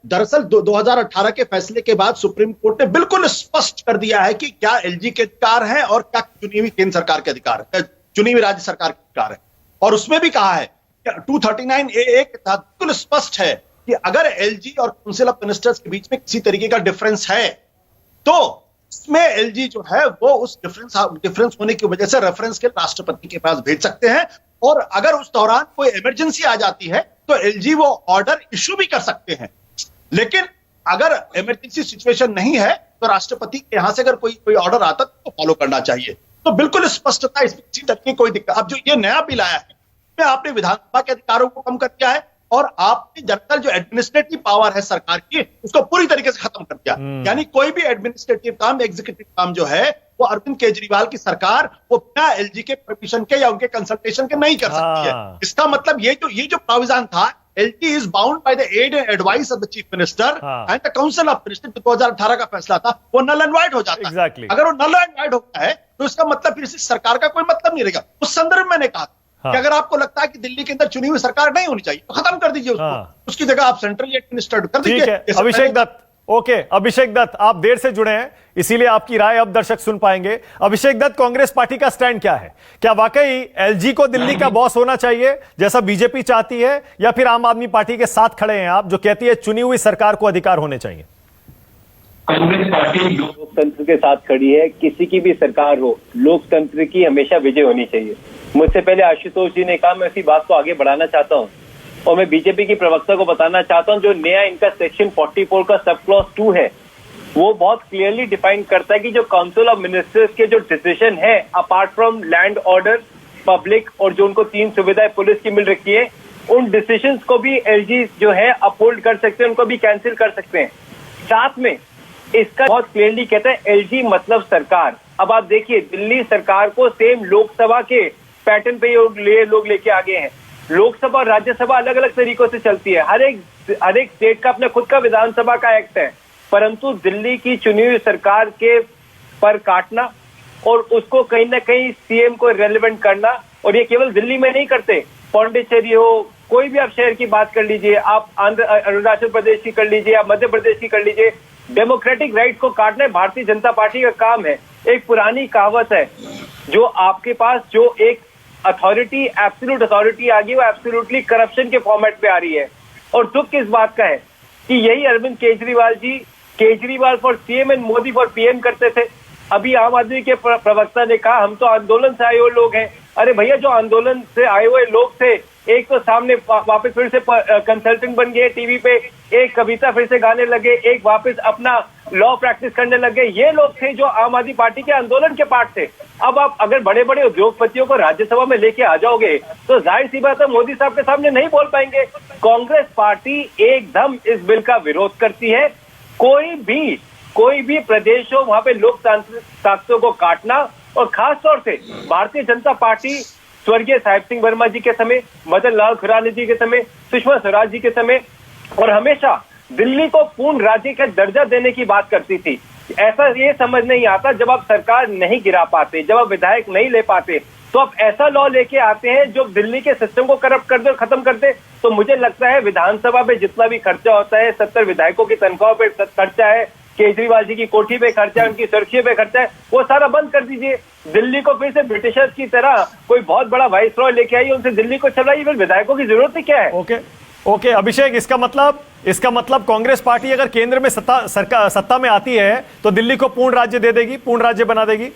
दरअसल 2018 के फैसले के बाद सुप्रीम कोर्ट ने बिल्कुल स्पष्ट कर दिया है कि क्या एलजी के अधिकार है और क्या चुनी हुई केंद्र सरकार के अधिकार है, चुनी हुई राज्य सरकार के अधिकार है। और उसमें भी कहा है 239A के तहत बिल्कुल स्पष्ट है कि अगर एलजी और काउंसिल ऑफ मिनिस्टर्स के बीच में किसी तरीके का डिफरेंस है तो इसमें एलजी जो है वो उस डिफरेंस होने की वजह से रेफरेंस के राष्ट्रपति के पास भेज सकते हैं, और अगर उस दौरान कोई इमरजेंसी आ जाती है तो एलजी वो ऑर्डर इश्यू भी कर सकते हैं। लेकिन अगर इमरजेंसी सिचुएशन नहीं है तो राष्ट्रपति के यहां से अगर कोई ऑर्डर आता तो फॉलो करना चाहिए। तो बिल्कुल स्पष्टता, इसमें किसी तरह की कोई दिक्कत। अब जो ये नया बिल आया है, आपने विधानसभा के अधिकारों को कम कर दिया है और आपने जनरल जो एडमिनिस्ट्रेटिव पावर है सरकार की उसको पूरी तरीके से खत्म कर दिया। यानी कोई भी एडमिनिस्ट्रेटिव काम, एग्जीक्यूटिव काम जो है वो अरविंद केजरीवाल की सरकार वो बिना एलजी के परमिशन के या उनके कंसल्टेशन के नहीं कर सकती है। इसका मतलब ये जो प्राविधान था, LG is bound by the aid and advice of the chief minister and the council of minister, 2018 का फैसला था, वो नल एंड वाइड हो जाता है। अगर वो नल एंड वाइड होता है तो इसका मतलब फिर इस सरकार का कोई मतलब नहीं रहेगा। उस संदर्भ में मैंने कहा कि अगर आपको लगता है कि दिल्ली के अंदर चुनी हुई सरकार नहीं होनी चाहिए तो खत्म कर दीजिए उसको, उसकी जगह आप सेंट्रली एडमिनिस्ट्रेट कर दीजिए। अभिषेक दत्त, ओके अभिषेक दत्त, आप देर से जुड़े हैं इसीलिए आपकी राय अब दर्शक सुन पाएंगे। अभिषेक दत्त, कांग्रेस पार्टी का स्टैंड क्या है? क्या वाकई एलजी को दिल्ली का बॉस होना चाहिए जैसा बीजेपी चाहती है, या फिर आम आदमी पार्टी के साथ खड़े हैं आप जो कहती है चुनी हुई सरकार को अधिकार होने चाहिए? कांग्रेस पार्टी लोकतंत्र के साथ खड़ी है। किसी की भी सरकार हो, लोकतंत्र की हमेशा विजय होनी चाहिए। मुझसे पहले आशुतोष जी ने कहा, मैं इसी बात को आगे बढ़ाना चाहता हूं और मैं बीजेपी की प्रवक्ता को बताना चाहता हूं, जो नया इनका सेक्शन 44 का सब क्लॉज 2 है वो बहुत क्लियरली डिफाइन करता है कि जो काउंसिल ऑफ मिनिस्टर्स के जो डिसीजन है, apart from land order, public और जो उनको 3 सुविधाएं पुलिस की मिल रखी है, उन डिसीजंस को भी एलजी जो है अपहोल्ड कर सकते हैं, उनको भी कैंसिल कर सकते हैं। साथ में इसका बहुत क्लियरली कहता है एलजी मतलब सरकार। अब आप देखिए दिल्ली सरकार को सेम लोकसभा के पैटर्न पे लोग लेके आगे हैं। लोकसभा और राज्यसभा अलग अलग तरीकों से चलती है, हर एक स्टेट का अपना खुद का विधानसभा का एक्ट है, परंतु दिल्ली की चुनी हुई सरकार के पर काटना और उसको कहीं ना कहीं सीएम को रेलेवेंट करना, और ये केवल दिल्ली में नहीं करते, पौंडीचेरी हो, कोई भी आप शहर की बात कर लीजिए, आप अरुणाचल प्रदेश की कर लीजिए, आप मध्य प्रदेश की कर लीजिए, डेमोक्रेटिक राइट को काटना भारतीय जनता पार्टी का काम है। एक पुरानी कहावत है, जो आपके पास जो एक अथॉरिटी, एब्सोल्यूट अथॉरिटी आ गई, वो एब्सोल्युटली करप्शन के फॉर्मेट पे आ रही है। और दुख किस बात का है कि यही Arvind Kejriwal ji, Kejriwal for CM and Modi for PM करते थे। अभी आम आदमी के प्रवक्ता ने कहा हम तो आंदोलन से आए हुए लोग हैं। अरे भैया, जो आंदोलन से आए हुए लोग थे, एक तो सामने वापस फिर से कंसल्टेंट बन गए टीवी पे, एक कविता फिर से गाने लगे, एक वापस अपना लॉ प्रैक्टिस करने लगे। ये लोग थे जो आम आदमी पार्टी के आंदोलन के पार्ट थे। अब आप अगर बड़े बड़े उद्योगपतियों को राज्यसभा में लेके आ जाओगे तो जाहिर सी बात है मोदी साहब के सामने नहीं बोल पाएंगे। कांग्रेस पार्टी एकदम इस बिल का विरोध करती है। कोई भी प्रदेश हो, वहां पे लोकतांत्रिक ताकतों को काटना, और खास तौर से भारतीय जनता पार्टी स्वर्गीय साहिब सिंह वर्मा जी के समय, मदन लाल खुराना जी के समय, सुषमा स्वराज जी के समय, और हमेशा दिल्ली को पूर्ण राज्य का दर्जा देने की बात करती थी। ऐसा ये समझ नहीं आता, जब आप सरकार नहीं गिरा पाते, जब आप विधायक नहीं ले पाते, तो आप ऐसा लॉ लेके आते हैं जो दिल्ली के सिस्टम को करप्ट कर दे और खत्म कर दे। तो मुझे लगता है विधानसभा में जितना भी खर्चा होता है, 70 विधायकों की तनख्वाह पे खर्चा है, केजरीवाल जी की कोठी पे खर्चा है, उनकी सुरक्षा पे खर्चा है, वो सारा बंद कर दीजिए। दिल्ली को फिर से ब्रिटिशर्स की तरह कोई बहुत बड़ा वाइसरॉय लेके आइए, उनसे दिल्ली को चलाइए, फिर विधायकों की जरूरत ही क्या है। ओके अभिषेक, इसका मतलब कांग्रेस पार्टी अगर केंद्र में सत्ता में आती है तो दिल्ली को पूर्ण राज्य दे देगी, पूर्ण राज्य बना देगी।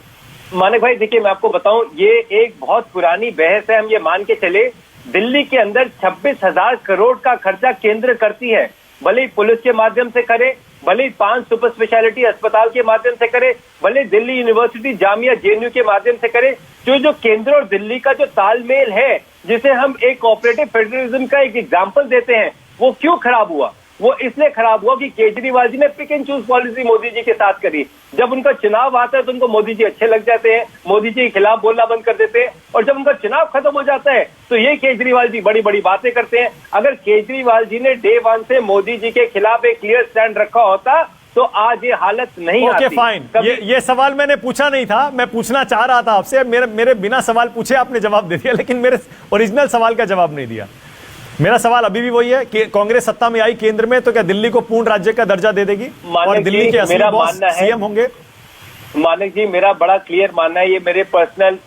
मानिक भाई देखिए, मैं आपको बताऊं, ये एक बहुत पुरानी बहस है। हम ये मान के चले, दिल्ली के अंदर 26,000 करोड़ का खर्चा केंद्र करती है, भले ही पुलिस के माध्यम से करे, भले ही 5 सुपर स्पेशलिटी अस्पताल के माध्यम से करे, भले दिल्ली यूनिवर्सिटी, जामिया, जेएनयू के माध्यम से करे। जो केंद्र और दिल्ली का जो तालमेल है, जिसे हम एक कोऑपरेटिव फेडरलिज्म का एक एग्जांपल देते हैं, वो क्यों खराब हुआ? वो इसलिए खराब हुआ कि केजरीवाल जी ने pick and choose policy Modi ji के साथ करी। जब उनका चुनाव आता है तो उनको मोदी जी अच्छे लग जाते हैं, मोदी जी के खिलाफ बोलना बंद कर देते हैं, और जब उनका चुनाव खत्म हो जाता है तो ये केजरीवाल जी बड़ी बड़ी बातें करते हैं। अगर केजरीवाल जी ने डे 1 से मोदी जी के खिलाफ एक क्लियर स्टैंड रखा होता तो आज ये हालत नहीं आती। ओके फाइन, ये सवाल मैंने पूछा नहीं था, मैं पूछना चाह रहा था आपसे। मेरे बिना सवाल पूछे आपने जवाब दे दिया, लेकिन मेरे ओरिजिनल सवाल का जवाब नहीं दिया। मेरा सवाल अभी भी वही है कि कांग्रेस सत्ता में आई केंद्र में, तो क्या दिल्ली को पूर्ण राज्य का दर्जा दे देगी और दिल्ली के असली बॉस सीएम होंगे? मानिक जी, मेरा बड़ा क्लियर मानना है, ये मेरे पर्सनल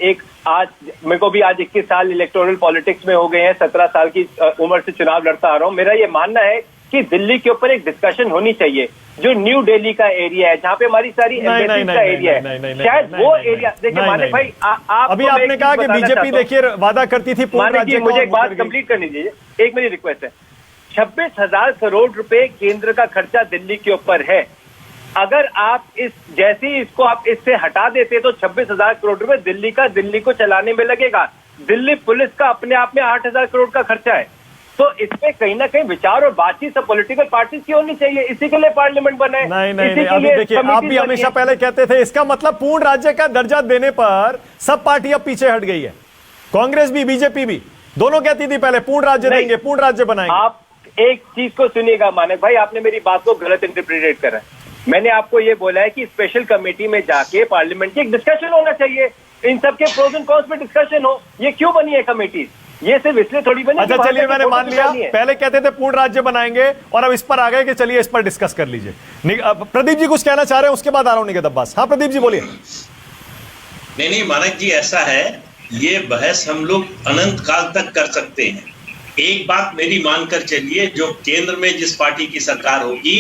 आज मेरे को भी आज 21 साल इलेक्टोरल पॉलिटिक्स में हो गए हैं, 17 साल की उम्र से चुनाव लड़ता आ रहा हूं। मेरा ये मानना है कि दिल्ली के ऊपर एक डिस्कशन होनी चाहिए। जो न्यू दिल्ली का एरिया है, जहाँ पे हमारी सारी एम्बेसीज का एरिया है, शायद वो एरिया देखिए। मानिक भाई, आप अभी आपने कहा कि बीजेपी देखिए वादा करती थी पूर्ण राज्य। मुझे एक बात कंप्लीट करनी दीजिए, एक मेरी रिक्वेस्ट है। 26,000 करोड़ रुपए केंद्र का खर्चा दिल्ली के ऊपर है। अगर आप जैसे ही इसको आप इससे हटा देते तो 26,000 करोड़ रुपए दिल्ली को चलाने में लगेगा। दिल्ली पुलिस का अपने आप में 8,000 करोड़ का खर्चा है। तो इसमें कहीं ना कहीं विचार और बातचीत सब पॉलिटिकल पार्टी की होनी चाहिए। इसी के लिए पार्लियामेंट बना है। नहीं, अभी देखिए, आप भी हमेशा पहले कहते थे इसका मतलब पूर्ण राज्य का दर्जा देने पर सब पार्टियां पीछे हट गई है। कांग्रेस भी, बीजेपी भी, दोनों कहती थी पहले पूर्ण राज्य देंगे, पूर्ण राज्य बनाएंगे। आप एक चीज को सुनिएगा मानिक भाई, आपने मेरी बात को गलत इंटरप्रिटेट करा है। मैंने आपको ये बोला है कि स्पेशल कमेटी में जाके पार्लियामेंट की एक डिस्कशन होना चाहिए, इन सब के प्रोज एंड कॉन्स पे डिस्कशन हो। ये क्यों बनी है कमेटी? ये सिर्फ इसलिए थोड़ी बनी। अच्छा चलिए, मैंने मान लिया, पहले कहते थे पूर्ण राज्य बनाएंगे और अब इस पर आ गए कि चलिए इस पर डिस्कस कर लीजिए। प्रदीप जी कुछ कहना चाह रहे हैं, उसके बाद आ रहा हूं निकेत अब्बास। हाँ प्रदीप जी बोलिए। नहीं मानिक जी, ऐसा है, ये बहस हम लोग अनंत काल तक कर सकते हैं। एक बात मेरी मानकर चलिए, जो केंद्र में जिस पार्टी की सरकार होगी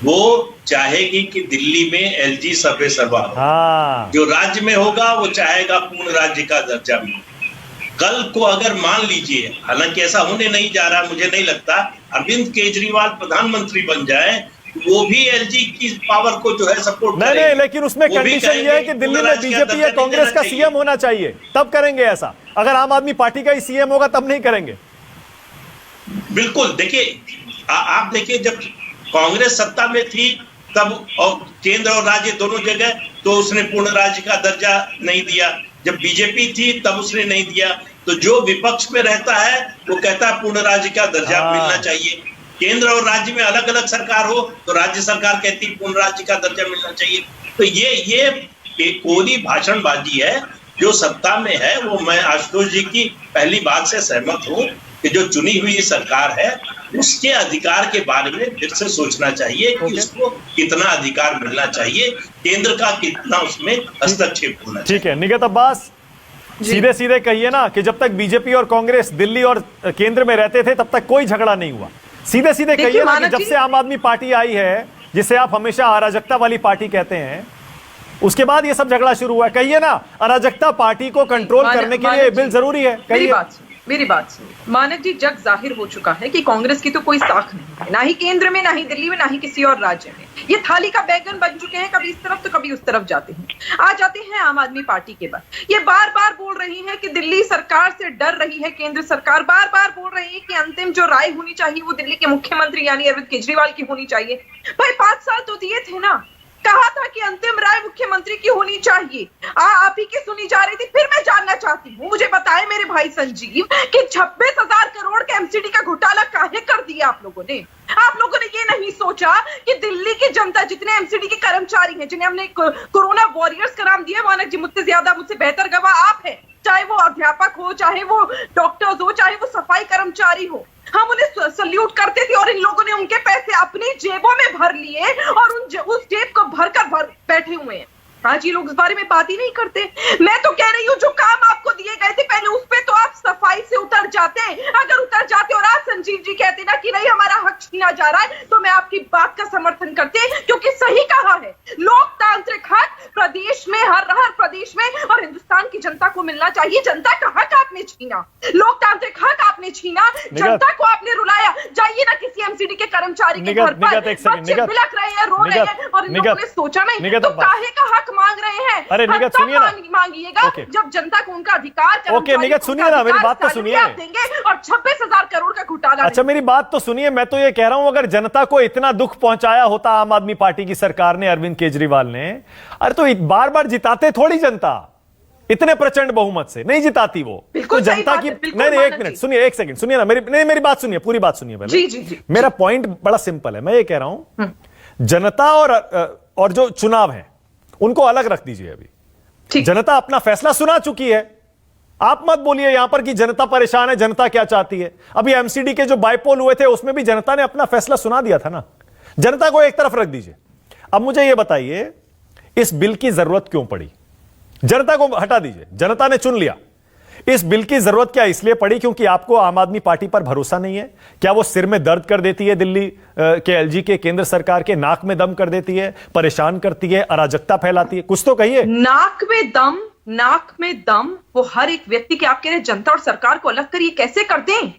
वो चाहेगी कि दिल्ली में एलजी सर्वे सर्वा हो। जो राज्य में होगा वो चाहेगा पूर्ण राज्य का दर्जा मिले। कल को अगर मान लीजिए, हालांकि ऐसा होने नहीं जा रहा, मुझे नहीं लगता, अरविंद केजरीवाल प्रधानमंत्री बन जाए, वो भी एलजी की पावर को जो है सपोर्ट करेंगे। नहीं, लेकिन उसमें कंडीशन ये है कि दिल्ली में बीजेपी या कांग्रेस का सीएम होना चाहिए, तब करेंगे ऐसा। अगर आम आदमी पार्टी का ही सीएम होगा तब नहीं करेंगे। बिल्कुल, देखिए आप देखिए, जब कांग्रेस सत्ता में थी तब, और केंद्र और राज्य दोनों जगह, तो उसने पूर्ण राज्य का दर्जा नहीं दिया। जब बीजेपी थी तब उसने नहीं दिया। तो जो विपक्ष में रहता है वो कहता है पूर्ण राज्य का दर्जा मिलना चाहिए। केंद्र और राज्य में अलग अलग सरकार हो तो राज्य सरकार कहती है पूर्ण राज्य का दर्जा मिलना चाहिए। तो ये कोरी भाषणबाजी है। जो सत्ता में है वो, मैं आशुतोष जी की पहली बात से सहमत हूं कि जो चुनी हुई सरकार है उसके अधिकार के बारे में फिर से सोचना चाहिए कि उसको कितना अधिकार मिलना चाहिए, केंद्र का कितना उसमें हस्तक्षेप होना चाहिए। ठीक है निगत अब्बास, सीधे सीधे कहिए ना कि जब तक बीजेपी और कांग्रेस दिल्ली और केंद्र में रहते थे तब तक कोई झगड़ा नहीं हुआ। सीधे सीधे कहिए ना कि जब से आम आदमी पार्टी आई है, जिसे आप हमेशा अराजकता वाली पार्टी कहते हैं, उसके बाद ये सब झगड़ा शुरू हुआ है। कहिए ना, अराजकता पार्टी को कंट्रोल करने के लिए बिल जरूरी है। मेरी बात सुनिए मानक जी, जग जाहिर हो चुका है कि कांग्रेस की तो कोई साख नहीं है, ना ही केंद्र में, ना ही दिल्ली में, ना ही किसी और राज्य में। ये थाली का बैगन बन चुके हैं, कभी इस तरफ तो कभी उस तरफ जाते हैं। आ जाते हैं आम आदमी पार्टी के बाद, ये बार बार बोल रही है कि दिल्ली सरकार से डर रही है केंद्र सरकार, बार बार बोल रही है कि अंतिम जो राय होनी चाहिए वो दिल्ली के मुख्यमंत्री यानी अरविंद केजरीवाल की होनी चाहिए। भाई 5 साल तो दिए थे ना, कहा था कि अंतिम राय मुख्यमंत्री की होनी चाहिए, आप ही की सुनी जा रही थी। फिर मैं जानना चाहती हूँ, मुझे बताएं मेरे भाई संजीव कि 26,000 करोड़ के एमसीडी का घोटाला काहे कर दिया आप लोगों ने? आप लोगों ने ये नहीं सोचा कि दिल्ली की जनता, जितने एमसीडी के कर्मचारी हैं, जिन्हें हमने कोरोना वॉरियर्स का नाम दिया, मानक जी मुझसे ज्यादा, मुझसे बेहतर गवाह आप हैं, चाहे वो अध्यापक हो, चाहे वो डॉक्टर्स हो, चाहे वो सफाई कर्मचारी हो, हम उन्हें सल्यूट करते थे और इन लोगों ने उनके पैसे अपनी जेबों में भर लिए और उस जेब को भर बैठे हुए हैं। आज ये लोग इस बारे में बात ही नहीं करते। मैं तो कह रही हूँ जो काम आपको दिए गए थे पहले उस पे तो आप सफाई से उतर जाते। अगर उतर जाते और आज संजीव जी कहते ना कि नहीं हमारा हक छीना जा रहा है, तो मैं आपकी बात का समर्थन करते, क्योंकि सही कहा है, लोकतांत्रिक हक प्रदेश में, हर प्रदेश में और हिंदुस्तान की जनता को मिलना चाहिए। जनता का हक आपने छीना, लोकतांत्रिक हक आपने छीना, जनता को आपने रुलाया। जाइए ना किसी एमसीडी के कर्मचारी के घर पर, बच्चे बिलख रहे हैं, रो रहे हैं और इन लोगों ने सोचा नहीं तो काहे का हक मांग रहे हैं। अरे निगत सुनिए ना, मांगिएगा जब जनता को उनका अधिकार। ओके निगत सुनिए ना, मेरी बात तो सुनिए। और 26,000 करोड़ का घोटाला। अच्छा मेरी बात तो सुनिए, मैं तो ये कह रहा हूं अगर जनता को इतना दुख पहुंचाया होता आम आदमी पार्टी की सरकार ने, अरविंद केजरीवाल ने, अरे तो बार बार जिताते थोड़ी जनता, इतने प्रचंड बहुमत से नहीं जिताती वो तो जनता की। नहीं एक मिनट सुनिए, एक सेकंड सुनिए ना, मेरी बात सुनिए, पूरी बात सुनिए पहले। जी। मेरा पॉइंट बड़ा सिंपल है, मैं ये कह रहा हूं जनता और जो चुनाव है उनको अलग रख दीजिए। अभी जनता अपना फैसला सुना चुकी है, आप मत बोलिए यहां पर कि जनता परेशान है, जनता क्या चाहती है। अभी एमसीडी के जो बाइपोल हुए थे उसमें भी जनता ने अपना फैसला सुना दिया था ना, जनता को एक तरफ रख दीजिए। अब मुझे यह बताइए इस बिल की जरूरत क्यों पड़ी? जनता को हटा दीजिए, जनता ने चुन लिया। इस बिल की जरूरत क्या इसलिए पड़ी क्योंकि आपको आम आदमी पार्टी पर भरोसा नहीं है? क्या वो सिर में दर्द कर देती है दिल्ली के, एलजी के, केंद्र सरकार के, नाक में दम कर देती है, परेशान करती है, अराजकता फैलाती है? कुछ तो कहिए। नाक में दम वो हर एक व्यक्ति के, आप कह रहे जनता और सरकार को अलग करिए, कैसे कर दें?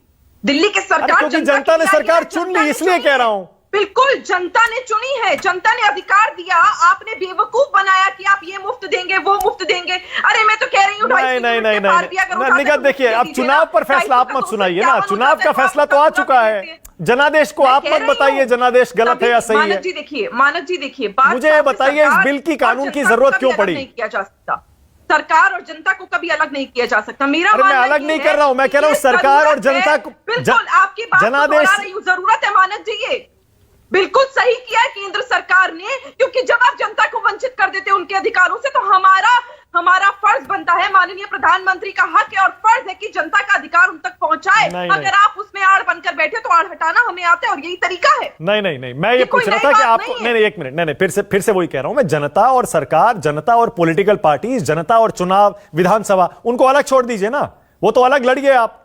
दिल्ली के सरकार, क्योंकि जनता ने सरकार चुन ली इसलिए कह रहा हूं। बिल्कुल जनता ने चुनी है, जनता ने अधिकार दिया, आपने बेवकूफ बनाया कि आप ये मुफ्त देंगे वो मुफ्त देंगे। अरे मैं तो कह रही हूँ नहीं निगत देखिए, अब चुनाव पर फैसला आप मत सुनाइए ना, चुनाव का फैसला तो आ चुका है। जनादेश को आप मत बताइए जनादेश गलत है या सही है। मानक जी देखिए, मुझे बताइए इस बिल की कानून की जरूरत क्यों पड़ी? नहीं किया जा सकता, सरकार और जनता को कभी अलग नहीं किया जा सकता। मेरा मैं अलग नहीं कर रहा हूं, मैं कह रहा हूं सरकार और जनता को। बिल्कुल आपकी बात जनादेश जरूरत है मानक जी, ये बिल्कुल सही किया है केंद्र सरकार ने, क्योंकि जब आप जनता को वंचित कर देते उनके अधिकारों से, तो हमारा फर्ज बनता है, माननीय प्रधानमंत्री का हक है और फर्ज है कि जनता का अधिकार उन तक पहुंचाए। अगर आप उसमें आड़ बनकर बैठे तो आड़ हटाना हमें आता है और यही तरीका है। नहीं मैं ये पूछ रहा था कि आपको नहीं एक मिनट, नहीं फिर से वही कह रहा हूं मैं, जनता और सरकार, जनता और पॉलिटिकल पार्टी, जनता और चुनाव, विधानसभा, उनको अलग छोड़ दीजिए ना। वो तो अलग लड़िए, आप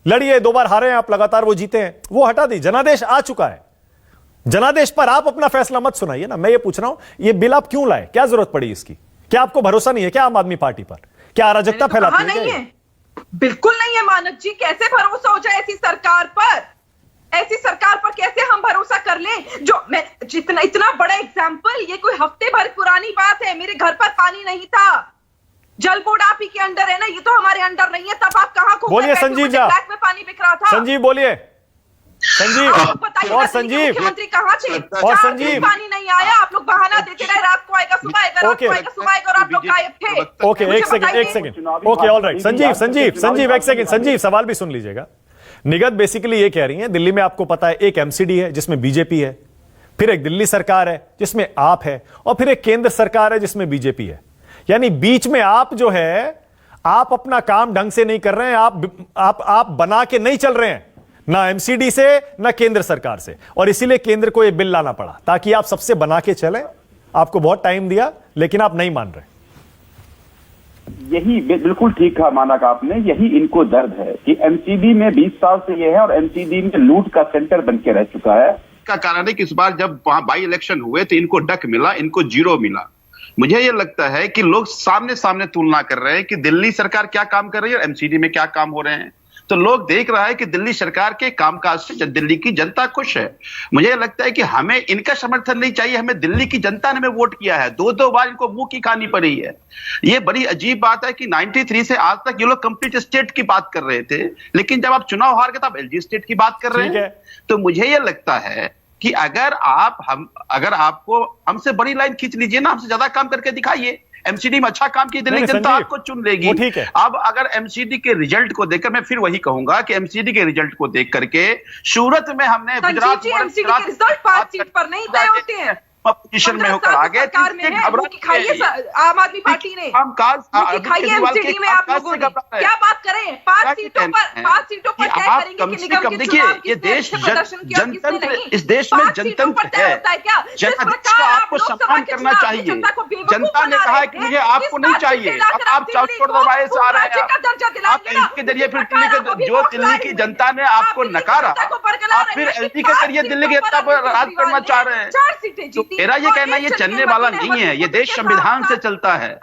लड़िए, 2 बार हारे हैं आप लगातार, वो जीते हैं, वो हटा दी। जनादेश आ चुका है, जनादेश पर आप अपना फैसला मत सुनाइए ना। मैं ये पूछ रहा हूं ये बिल आप क्यों लाए, क्या जरूरत पड़ी इसकी? क्या आपको भरोसा नहीं है क्या आम आदमी पार्टी पर? क्या अराजकता फैलाती है? नहीं है, बिल्कुल नहीं है मानक जी, कैसे भरोसा हो जाए ऐसी सरकार पर? ऐसी सरकार पर कैसे हम भरोसा कर लें? जो मैं इतना बड़ा एग्जाम्पल, ये कोई हफ्ते भर पुरानी बात है, मेरे घर पर पानी नहीं था, जल बोर्ड आप ही के अंडर है ना, ये तो हमारे अंडर नहीं है, तब आप कहां को बोलिए संजीव जी, ब्लैक में पानी बिक रहा था। संजीव बोलिए, संजीव और संजीव मुख्यमंत्री कहाँ थे? और संजीव पानी नहीं आया, आप लोग बहाना देते रहे, रात को आएगा सुबह आएगा, रात को आएगा सुबह आएगा और आप लोग गायब थे। ओके एक second okay all right Sanjeev एक सेकंड, संजीव सवाल भी सुन लीजिएगा। निगत बेसिकली ये कह रही है दिल्ली में आपको पता है एक एमसीडी है जिसमें बीजेपी है, फिर एक दिल्ली सरकार है जिसमें आप है, और फिर एक केंद्र सरकार है जिसमें बीजेपी है। यानी बीच में आप जो है, आप अपना काम ढंग से नहीं कर रहे हैं, आप बना के नहीं चल रहे हैं। ना एमसीडी से ना केंद्र सरकार से, और इसीलिए केंद्र को यह बिल लाना पड़ा ताकि आप सबसे बना के चले। आपको बहुत टाइम दिया लेकिन आप नहीं मान रहे। यही बिल्कुल ठीक कहा मानक आपने, यही इनको दर्द है कि एमसीडी में 20 साल से ये है और एमसीडी में लूट का सेंटर बन के रह चुका है। का कारण है कि इस बार जब वहां बाई इलेक्शन हुए तो इनको डक मिला, इनको जीरो मिला। मुझे ये लगता है कि लोग सामने सामने तुलना कर रहे हैं कि दिल्ली सरकार क्या काम कर रही है और एमसीडी में क्या काम हो रहे हैं। तो लोग देख रहा है कि दिल्ली सरकार के कामकाज से दिल्ली की जनता खुश है। मुझे लगता है कि हमें इनका समर्थन नहीं चाहिए, हमें दिल्ली की जनता ने हमें वोट किया है, 2-2 बार इनको मुंह की खानी पड़ी है। ये बड़ी अजीब बात है कि 93 से आज तक ये लोग कंप्लीट स्टेट की बात कर रहे थे, लेकिन जब आप चुनाव हार गए तब एलजी स्टेट की बात कर रहे हैं। तो मुझे ये लगता है कि अगर आपको हमसे बड़ी लाइन खींच लीजिए ना, हमसे ज्यादा काम करके दिखाइए। एमसीडी में अच्छा काम किया, दिल्ली जनता आपको चुन लेगी। अब अगर एमसीडी के रिजल्ट को देखकर, मैं फिर वही कहूंगा कि एमसीडी के रिजल्ट को देख करके सूरत में हमने गुजरात एमसीडी के रिजल्ट 5 सीट पर नहीं तय होते हैं, पोजीशन में होकर आगे आम आदमी पार्टी ने एमसीडी में आप लोगों ने क्या बात करें, 5 सीटों पर तय करेंगे कि निगम के चुनाव ये देश जनतंत्र, इस देश में जनतंत्र है, जनादेश का आपको सम्मान करना चाहिए। जनता ने कहा है कि मुझे आपको नहीं चाहिए, अब आप छोड़ दरवाजे से आ रहे हैं, आप इनके जरिए फिर जो दिल्ली की जनता ने आपको नकारा, आप फिर एलजी के जरिए दिल्ली की जनता पर राज करना चाह रहे हैं। 4 सीटें जीती। मेरा ये कहना ये चलने वाला नहीं है, ये देश संविधान से चलता है,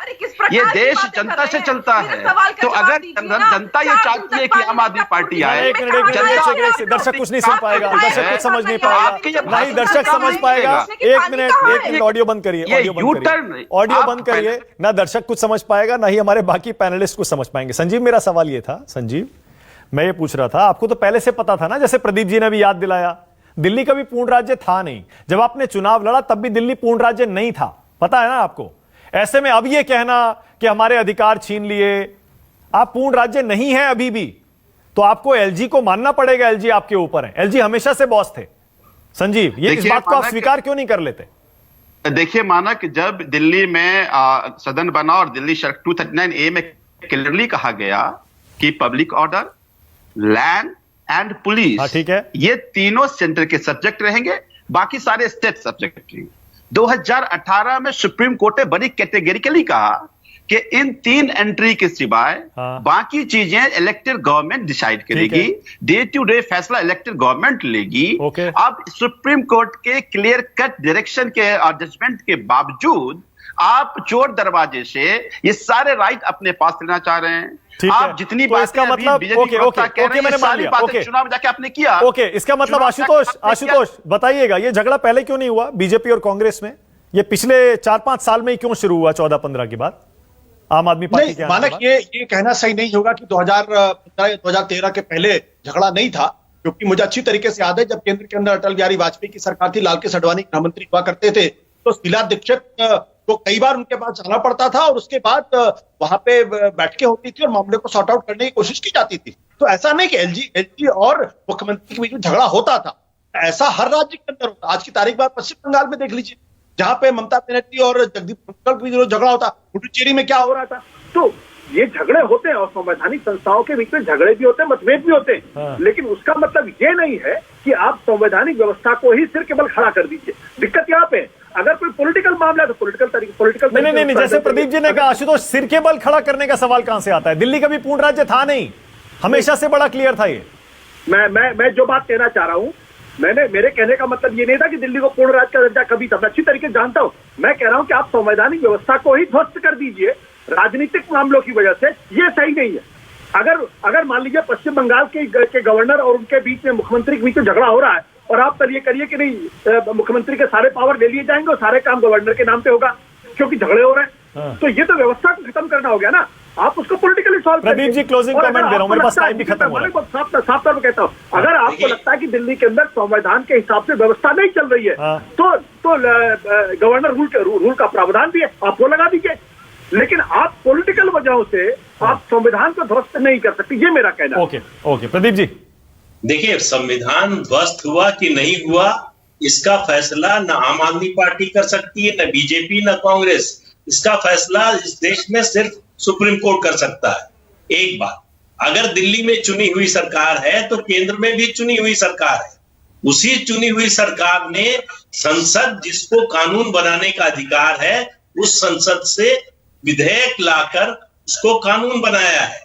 ये देश जनता से चलता है। तो अगर जनता ये चाहती है कि आम आदमी पार्टी आए, दर्शक कुछ नहीं सुन पाएगा, दर्शक कुछ समझ नहीं पाएगा, नहीं दर्शक समझ पाएगा। 1 मिनट ऑडियो बंद करिए, ऑडियो बंद करिए। ना दर्शक कुछ समझ पाएगा, ना ही हमारे बाकी पैनलिस्ट कुछ समझ पाएंगे। संजीव, मेरा सवाल ये था, संजीव मैं ये पूछ रहा था, आपको तो पहले से पता था ना, जैसे प्रदीप जी ने भी याद दिलाया, दिल्ली का भी पूर्ण राज्य था नहीं। जब आपने चुनाव लड़ा तब भी दिल्ली पूर्ण राज्य नहीं था, पता है ना आपको। ऐसे में अब ये कहना कि हमारे अधिकार छीन लिए, आप पूर्ण राज्य नहीं है अभी भी, तो आपको एलजी को मानना पड़ेगा। एलजी आपके ऊपर है, एलजी हमेशा से बॉस थे। संजीव, ये इस बात को आप स्वीकार क्यों नहीं कर लेते? देखिए मानक, जब दिल्ली में सदन बना और दिल्ली 239A में क्लियरली कहा गया कि public order, land and police, ठीक है, ये तीनों सेंटर के सब्जेक्ट रहेंगे, बाकी सारे स्टेट सब्जेक्ट रहेंगे। 2018 में सुप्रीम कोर्ट ने बड़ी कैटेगरिकली कहा कि इन 3 एंट्री के सिवाय बाकी चीजें इलेक्टेड गवर्नमेंट डिसाइड करेगी, डे टू डे फैसला इलेक्टेड गवर्नमेंट लेगी। अब सुप्रीम कोर्ट के क्लियर कट डायरेक्शन के और जजमेंट के बावजूद आप चोर दरवाजे से ये सारे राइट अपने पास लेना चाह रहे हैं। आप जितनी तो इसका मतलब मैंने मान लिया, चुनाव जाके आपने किया, इसका मतलब आशुतोष बताइएगा, ये झगड़ा पहले क्यों नहीं हुआ बीजेपी और कांग्रेस में? ये पिछले 4-5 साल में ही क्यों शुरू हुआ 14-15 के बाद आम आदमी पार्टी के? मानक, ये कहना सही नहीं होगा कि 2013 के पहले झगड़ा नहीं था, क्योंकि मुझे अच्छी तरीके से याद है जब केंद्र के अंदर अटल बिहारी वाजपेयी की सरकार थी, लाल कृष्ण आडवाणी गृह मंत्री हुआ करते थे, तो शीला दीक्षित तो कई बार उनके पास जाना पड़ता था और उसके बाद वहां पे बैठकें होती थी और मामले को सॉर्ट आउट करने की कोशिश की जाती थी। तो ऐसा नहीं कि एलजी और मुख्यमंत्री के बीच में झगड़ा होता था, ऐसा हर राज्य के अंदर होता। आज की तारीख बात पश्चिम बंगाल में देख लीजिए, जहां पे ममता बनर्जी और जगदीप धनखड़ के बीच झगड़ा होता, पुडुचेरी में क्या हो रहा था। तो ये झगड़े होते हैं और संवैधानिक संस्थाओं के बीच में झगड़े भी होते हैं, मतभेद भी होते हैं, लेकिन उसका मतलब ये नहीं है कि आप संवैधानिक व्यवस्था को ही सिर के बल खड़ा कर दीजिए। दिक्कत यहाँ पे, अगर कोई पॉलिटिकल मामला है तो पॉलिटिकल नहीं, जैसे प्रदीप जी ने कहा आशुतोष, सिर के बल खड़ा करने का सवाल कहां से आता है? दिल्ली का भी पूर्ण राज्य था नहीं, हमेशा से बड़ा क्लियर था ये। मैं जो बात कहना चाह रहा हूं, मेरे कहने का मतलब ये नहीं था कि दिल्ली को पूर्ण राज्य का दर्जा कभी था, मैं अच्छी तरीके से जानता हूं। मैं कह रहा हूं कि आप संवैधानिक व्यवस्था को ही ध्वस्त कर दीजिए राजनीतिक मामलों की वजह से, ये सही नहीं है। अगर मान लीजिए पश्चिम बंगाल के गवर्नर और उनके बीच में मुख्यमंत्री के बीच में झगड़ा हो रहा है और आप कल ये करिए कि नहीं मुख्यमंत्री के सारे पावर ले लिए जाएंगे और सारे काम गवर्नर के नाम पे होगा क्योंकि झगड़े हो रहे हैं, तो ये तो व्यवस्था को खत्म करना हो गया ना। आप उसको पॉलिटिकली सॉल्व करिए। प्रदीप जी, क्लोजिंग कमेंट दे रहा हूं, मेरे पास टाइम भी खत्म हो रहा है। साफ तौर पर कहता हूं, अगर आपको लगता है कि दिल्ली के अंदर संविधान के हिसाब से व्यवस्था नहीं चल रही है तो गवर्नर रूल का प्रावधान भी है, आप वो लगा दीजिए, लेकिन आप पॉलिटिकल वजहों से आप संविधान को ध्वस्त नहीं कर सकते, ये मेरा कहना है। ओके प्रदीप जी, देखिए, संविधान ध्वस्त हुआ कि नहीं हुआ इसका फैसला न आम आदमी पार्टी कर सकती है, न बीजेपी, न कांग्रेस। इसका फैसला इस देश में सिर्फ सुप्रीम कोर्ट कर सकता है। एक बात, अगर दिल्ली में चुनी हुई सरकार है तो केंद्र में भी चुनी हुई सरकार है। उसी चुनी हुई सरकार ने संसद जिसको कानून बनाने का अधिकार है, उस संसद से विधेयक लाकर उसको कानून बनाया है।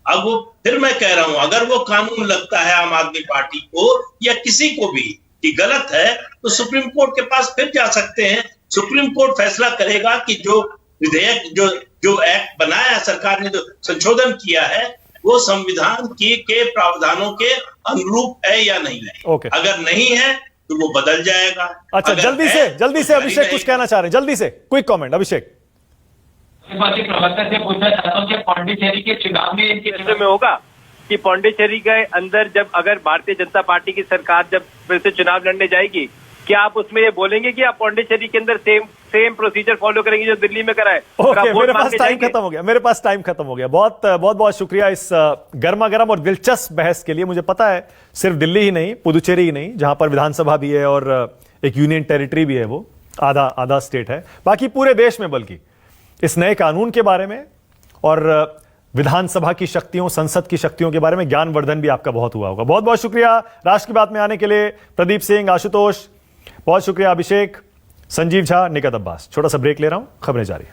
अब वो फिर मैं कह रहा हूं, अगर वो कानून लगता है आम आदमी पार्टी को या किसी को भी कि गलत है, तो सुप्रीम कोर्ट के पास फिर जा सकते हैं। सुप्रीम कोर्ट फैसला करेगा कि जो विधेयक जो एक्ट बनाया है, सरकार ने जो संशोधन किया है, वो संविधान के प्रावधानों के अनुरूप है या नहीं है। ओके। अगर नहीं है तो वो बदल जाएगा। अच्छा, जल्दी से अभिषेक कुछ कहना चाह रहे हैं, जल्दी से क्विक कमेंट अभिषेक। प्रवक्ता से पूछना चाहता हूँ कि पौंडीचेरी के चुनाव में ऐसे में होगा कि पौंडीचेरी के अंदर जब अगर भारतीय जनता पार्टी की सरकार जब फिर से चुनाव लड़ने जाएगी, क्या आप उसमें ये बोलेंगे कि आप पौंडीचेरी के अंदर सेम प्रोसीजर फॉलो करेंगे जो दिल्ली में कराए? ओके, मेरे पास टाइम खत्म हो गया। बहुत शुक्रिया इस गर्मा गर्म और दिलचस्प बहस के लिए। मुझे पता है सिर्फ दिल्ली ही नहीं, पुदुचेरी ही नहीं, जहां पर विधानसभा भी है और एक यूनियन टेरिटरी भी है, वो आधा स्टेट है, बाकी पूरे देश में बल्कि इस नए कानून के बारे में और विधानसभा की शक्तियों, संसद की शक्तियों के बारे में ज्ञानवर्धन भी आपका बहुत हुआ होगा। बहुत बहुत शुक्रिया राष्ट्र की बात में आने के लिए प्रदीप सिंह, आशुतोष, बहुत शुक्रिया अभिषेक, संजीव झा, निकत अब्बास। छोटा सा ब्रेक ले रहा हूं, खबरें जारी है।